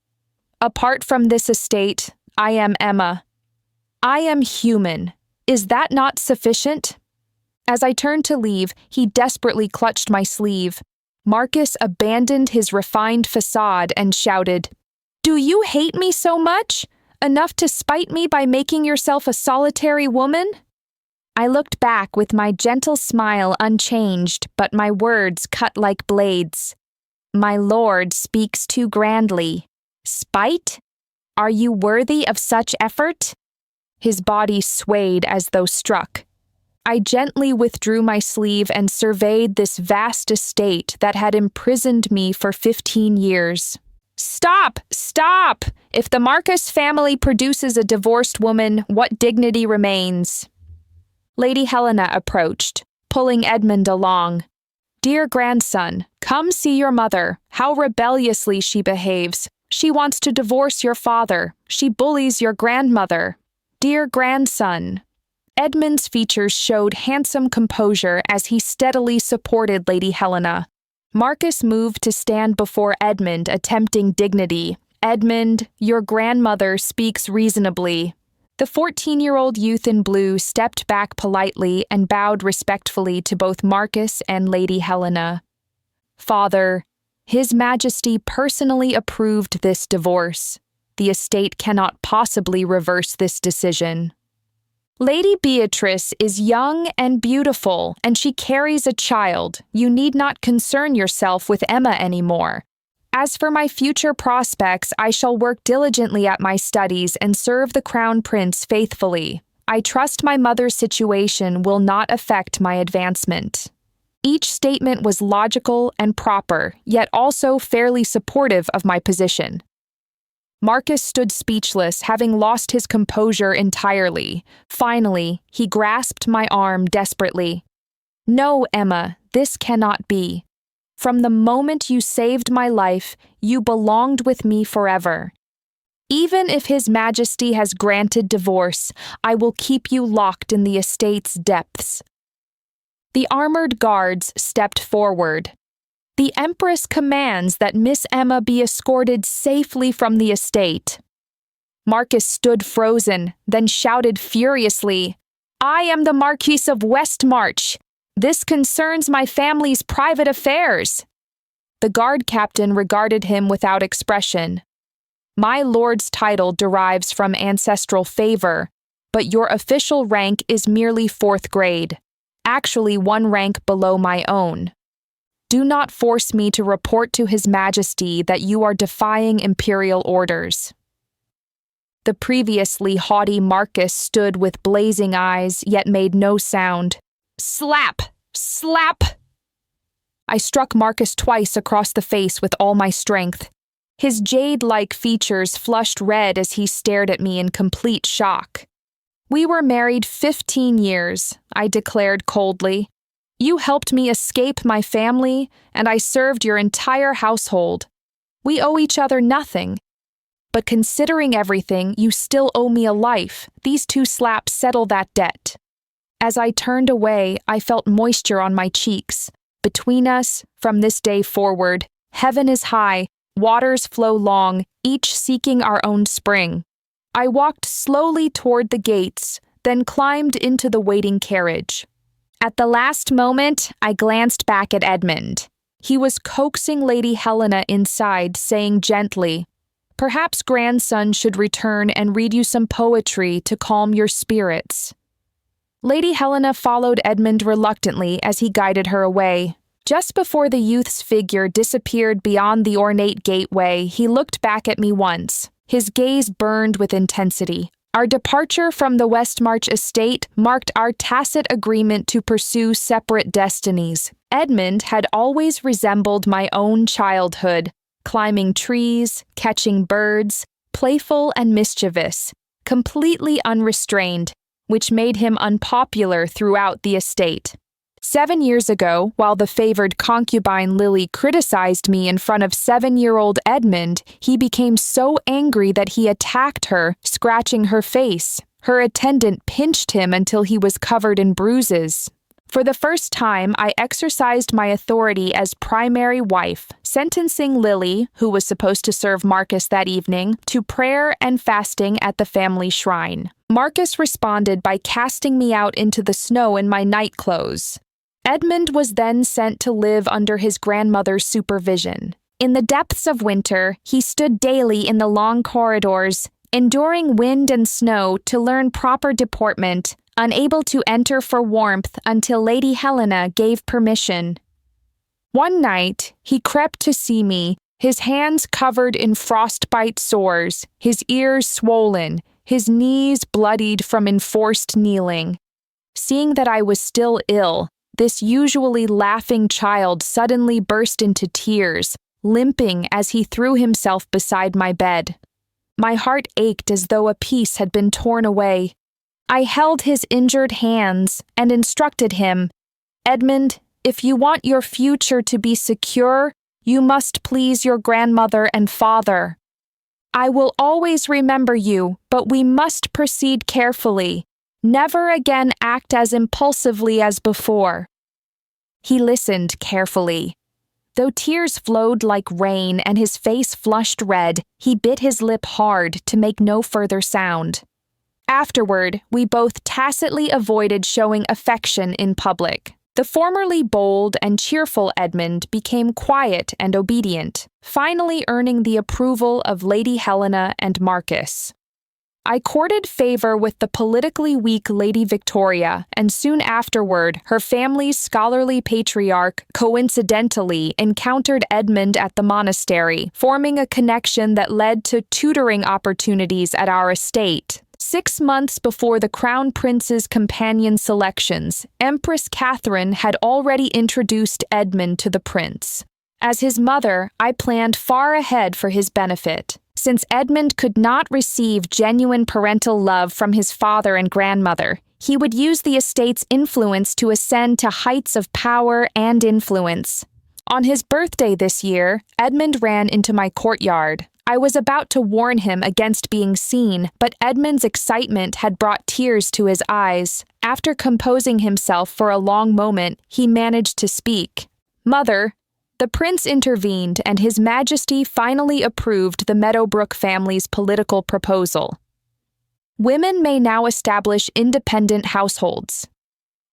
Apart from this estate, I am Emma. I am human. Is that not sufficient? As I turned to leave, he desperately clutched my sleeve. Marcus abandoned his refined facade and shouted, "Do you hate me so much? Enough to spite me by making yourself a solitary woman?" I looked back with my gentle smile unchanged, but my words cut like blades. "My lord speaks too grandly. Spite? Are you worthy of such effort?" His body swayed as though struck. I gently withdrew my sleeve and surveyed this vast estate that had imprisoned me for 15 years. "Stop! Stop! If the Marcus family produces a divorced woman, what dignity remains?" Lady Helena approached, pulling Edmund along. "Dear grandson, come see your mother. How rebelliously she behaves. She wants to divorce your father. She bullies your grandmother. Dear grandson." Edmund's features showed handsome composure as he steadily supported Lady Helena. Marcus moved to stand before Edmund, attempting dignity. "Edmund, your grandmother speaks reasonably." The 14-year-old youth in blue stepped back politely and bowed respectfully to both Marcus and Lady Helena. "Father, His Majesty personally approved this divorce. The estate cannot possibly reverse this decision. Lady Beatrice is young and beautiful, and she carries a child. You need not concern yourself with Emma anymore. As for my future prospects, I shall work diligently at my studies and serve the Crown Prince faithfully. I trust my mother's situation will not affect my advancement." Each statement was logical and proper, yet also fairly supportive of my position. Marcus stood speechless, having lost his composure entirely. Finally, he grasped my arm desperately. "No, Emma, this cannot be. From the moment you saved my life, you belonged with me forever. Even if His Majesty has granted divorce, I will keep you locked in the estate's depths." The armored guards stepped forward. "The Empress commands that Miss Emma be escorted safely from the estate." Marcus stood frozen, then shouted furiously, "I am the Marquis of Westmarch. This concerns my family's private affairs." The guard captain regarded him without expression. "My lord's title derives from ancestral favor, but your official rank is merely 4th grade, actually 1 rank below my own. Do not force me to report to His Majesty that you are defying imperial orders." The previously haughty Marcus stood with blazing eyes, yet made no sound. Slap! Slap! I struck Marcus twice across the face with all my strength. His jade-like features flushed red as he stared at me in complete shock. "We were married 15 years, I declared coldly. "You helped me escape my family, and I served your entire household. We owe each other nothing. But considering everything, you still owe me a life. These 2 slaps settle that debt." As I turned away, I felt moisture on my cheeks. Between us, from this day forward, heaven is high, waters flow long, each seeking our own spring. I walked slowly toward the gates, then climbed into the waiting carriage. At the last moment, I glanced back at Edmund. He was coaxing Lady Helena inside, saying gently, "Perhaps grandson should return and read you some poetry to calm your spirits." Lady Helena followed Edmund reluctantly as he guided her away. Just before the youth's figure disappeared beyond the ornate gateway, he looked back at me once. His gaze burned with intensity. Our departure from the Westmarch estate marked our tacit agreement to pursue separate destinies. Edmund had always resembled my own childhood, climbing trees, catching birds, playful and mischievous, completely unrestrained, which made him unpopular throughout the estate. 7 years ago, while the favored concubine Lily criticized me in front of 7-year-old Edmund, he became so angry that he attacked her, scratching her face. Her attendant pinched him until he was covered in bruises. For the first time, I exercised my authority as primary wife, sentencing Lily, who was supposed to serve Marcus that evening, to prayer and fasting at the family shrine. Marcus responded by casting me out into the snow in my night clothes. Edmund was then sent to live under his grandmother's supervision. In the depths of winter, he stood daily in the long corridors, enduring wind and snow to learn proper deportment, unable to enter for warmth until Lady Helena gave permission. One night, he crept to see me, his hands covered in frostbite sores, his ears swollen, his knees bloodied from enforced kneeling. Seeing that I was still ill, this usually laughing child suddenly burst into tears, limping as he threw himself beside my bed. My heart ached as though a piece had been torn away. I held his injured hands and instructed him, "Edmund, if you want your future to be secure, you must please your grandmother and father. I will always remember you, but we must proceed carefully. Never again act as impulsively as before." He listened carefully. Though tears flowed like rain and his face flushed red, he bit his lip hard to make no further sound. Afterward, we both tacitly avoided showing affection in public. The formerly bold and cheerful Edmund became quiet and obedient, finally earning the approval of Lady Helena and Marcus. I courted favor with the politically weak Lady Victoria, and soon afterward, her family's scholarly patriarch coincidentally encountered Edmund at the monastery, forming a connection that led to tutoring opportunities at our estate. 6 months before the Crown Prince's companion selections, Empress Catherine had already introduced Edmund to the prince. As his mother, I planned far ahead for his benefit. Since Edmund could not receive genuine parental love from his father and grandmother, he would use the estate's influence to ascend to heights of power and influence. On his birthday this year, Edmund ran into my courtyard. I was about to warn him against being seen, but Edmund's excitement had brought tears to his eyes. After composing himself for a long moment, he managed to speak. "Mother," the prince intervened, and His Majesty finally approved the Meadowbrook family's political proposal. Women may now establish independent households.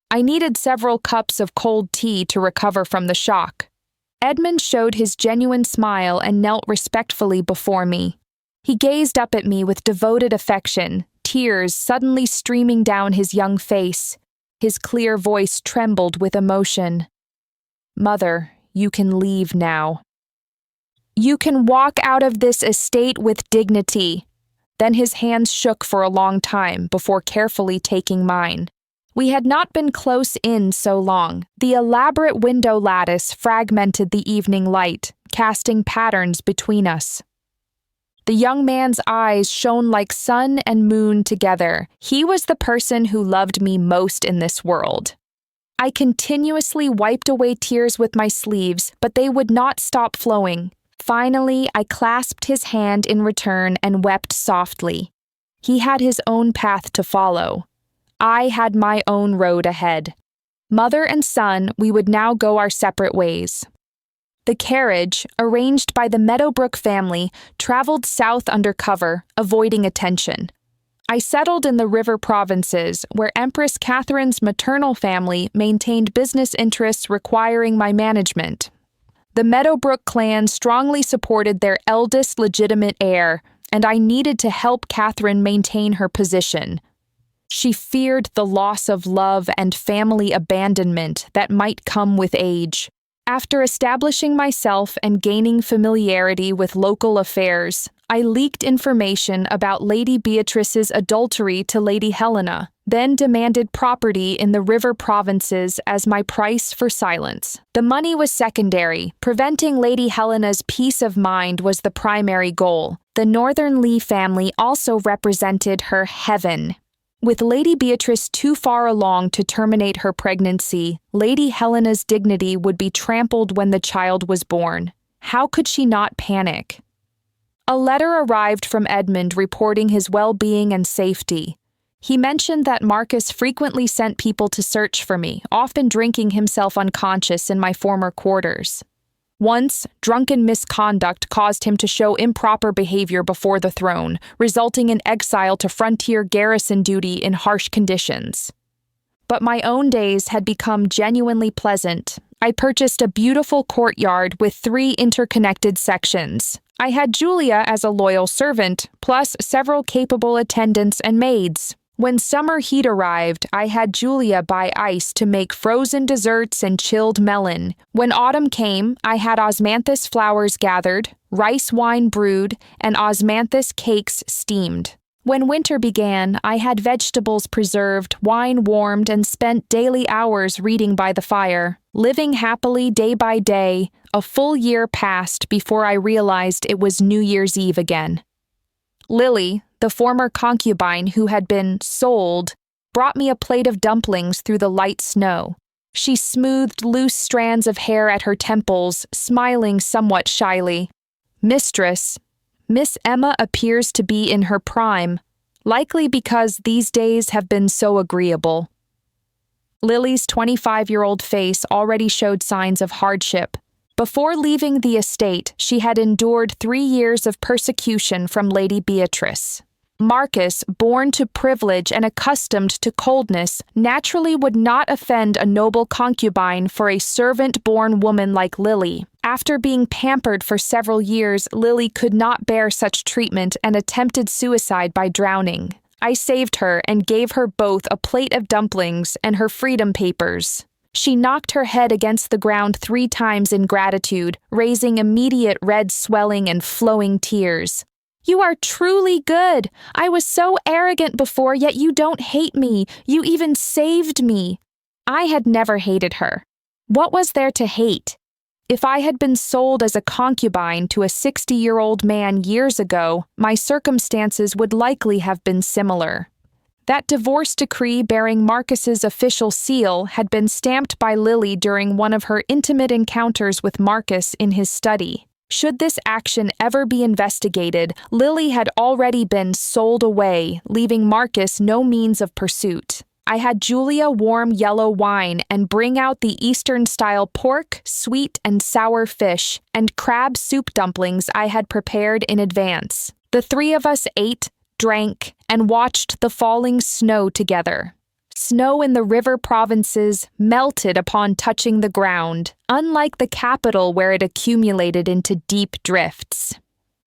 I needed several cups of cold tea to recover from the shock. Edmund showed his genuine smile and knelt respectfully before me. He gazed up at me with devoted affection, tears suddenly streaming down his young face. His clear voice trembled with emotion. "Mother, you can leave now. You can walk out of this estate with dignity." Then his hands shook for a long time before carefully taking mine. We had not been close in so long. The elaborate window lattice fragmented the evening light, casting patterns between us. The young man's eyes shone like sun and moon together. He was the person who loved me most in this world. I continuously wiped away tears with my sleeves, but they would not stop flowing. Finally, I clasped his hand in return and wept softly. He had his own path to follow. I had my own road ahead. Mother and son, we would now go our separate ways. The carriage, arranged by the Meadowbrook family, traveled south under cover, avoiding attention. I settled in the river provinces, where Empress Catherine's maternal family maintained business interests requiring my management. The Meadowbrook clan strongly supported their eldest legitimate heir, and I needed to help Catherine maintain her position. She feared the loss of love and family abandonment that might come with age. After establishing myself and gaining familiarity with local affairs, I leaked information about Lady Beatrice's adultery to Lady Helena, then demanded property in the river provinces as my price for silence. The money was secondary. Preventing Lady Helena's peace of mind was the primary goal. The Northern Lee family also represented her heaven. With Lady Beatrice too far along to terminate her pregnancy, Lady Helena's dignity would be trampled when the child was born. How could she not panic? A letter arrived from Edmund reporting his well-being and safety. He mentioned that Marcus frequently sent people to search for me, often drinking himself unconscious in my former quarters. Once, drunken misconduct caused him to show improper behavior before the throne, resulting in exile to frontier garrison duty in harsh conditions. But my own days had become genuinely pleasant. I purchased a beautiful courtyard with 3 interconnected sections. I had Julia as a loyal servant, plus several capable attendants and maids. When summer heat arrived, I had Julia buy ice to make frozen desserts and chilled melon. When autumn came, I had osmanthus flowers gathered, rice wine brewed, and osmanthus cakes steamed. When winter began, I had vegetables preserved, wine warmed, and spent daily hours reading by the fire. Living happily day by day, a full year passed before I realized it was New Year's Eve again. Lily, the former concubine who had been sold, brought me a plate of dumplings through the light snow. She smoothed loose strands of hair at her temples, smiling somewhat shyly. "Mistress, Miss Emma appears to be in her prime, likely because these days have been so agreeable." Lily's 25-year-old face already showed signs of hardship. Before leaving the estate, she had endured 3 years of persecution from Lady Beatrice. Marcus, born to privilege and accustomed to coldness, naturally would not offend a noble concubine for a servant-born woman like Lily. After being pampered for several years, Lily could not bear such treatment and attempted suicide by drowning. I saved her and gave her both a plate of dumplings and her freedom papers. She knocked her head against the ground 3 times in gratitude, raising immediate red swelling and flowing tears. You are truly good. I was so arrogant before, yet you don't hate me. You even saved me. I had never hated her. What was there to hate? If I had been sold as a concubine to a 60-year-old man years ago, my circumstances would likely have been similar. That divorce decree bearing Marcus's official seal had been stamped by Lily during one of her intimate encounters with Marcus in his study. Should this action ever be investigated, Lily had already been sold away, leaving Marcus no means of pursuit. I had Julia warm yellow wine and bring out the Eastern-style pork, sweet and sour fish, and crab soup dumplings I had prepared in advance. The three of us ate, drank, and watched the falling snow together. Snow in the river provinces melted upon touching the ground, unlike the capital where it accumulated into deep drifts.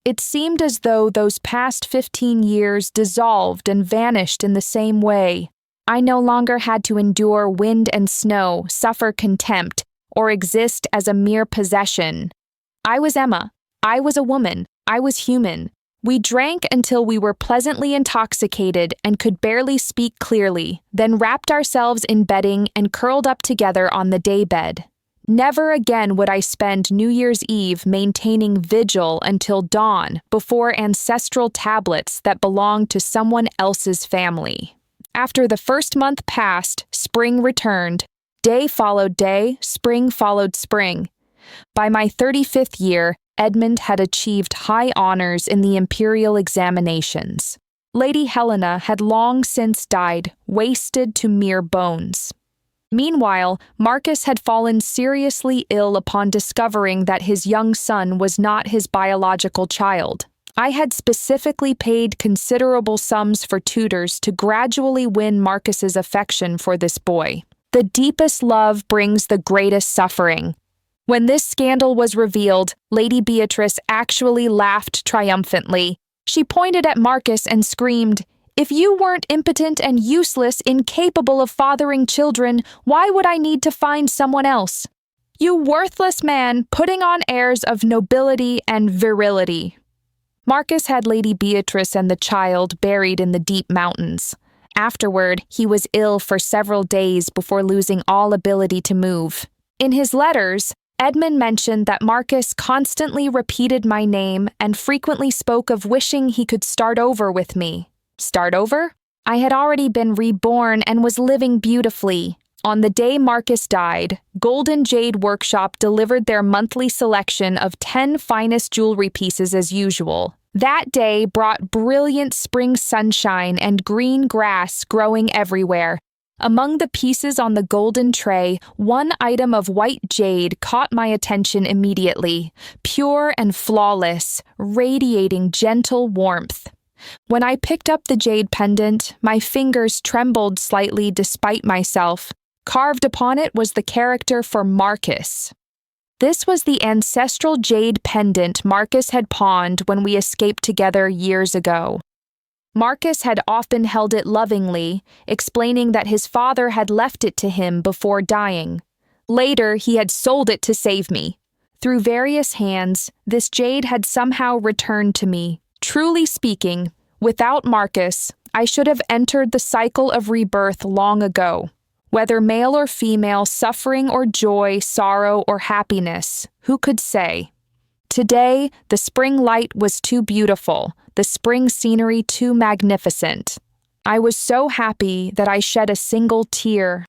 It seemed as though those past 15 years dissolved and vanished in the same way. I no longer had to endure wind and snow, suffer contempt, or exist as a mere possession. I was Emma. I was a woman. I was human. We drank until we were pleasantly intoxicated and could barely speak clearly, then wrapped ourselves in bedding and curled up together on the daybed. Never again would I spend New Year's Eve maintaining vigil until dawn before ancestral tablets that belonged to someone else's family. After the first month passed, spring returned. Day followed day, spring followed spring. By my 35th year, Edmund had achieved high honors in the imperial examinations. Lady Helena had long since died, wasted to mere bones. Meanwhile, Marcus had fallen seriously ill upon discovering that his young son was not his biological child. I had specifically paid considerable sums for tutors to gradually win Marcus's affection for this boy. The deepest love brings the greatest suffering. When this scandal was revealed, Lady Beatrice actually laughed triumphantly. She pointed at Marcus and screamed, "If you weren't impotent and useless, incapable of fathering children, why would I need to find someone else? You worthless man, putting on airs of nobility and virility." Marcus had Lady Beatrice and the child buried in the deep mountains. Afterward, he was ill for several days before losing all ability to move. In his letters, Edmund mentioned that Marcus constantly repeated my name and frequently spoke of wishing he could start over with me. Start over? I had already been reborn and was living beautifully. On the day Marcus died, Golden Jade Workshop delivered their monthly selection of 10 finest jewelry pieces as usual. That day brought brilliant spring sunshine and green grass growing everywhere. Among the pieces on the golden tray, one item of white jade caught my attention immediately, pure and flawless, radiating gentle warmth. When I picked up the jade pendant, my fingers trembled slightly despite myself. Carved upon it was the character for Marcus. This was the ancestral jade pendant Marcus had pawned when we escaped together years ago. Marcus had often held it lovingly, explaining that his father had left it to him before dying. Later, he had sold it to save me. Through various hands, this jade had somehow returned to me. Truly speaking, without Marcus, I should have entered the cycle of rebirth long ago. Whether male or female, suffering or joy, sorrow or happiness, who could say? Today, the spring light was too beautiful, the spring scenery too magnificent. I was so happy that I shed a single tear.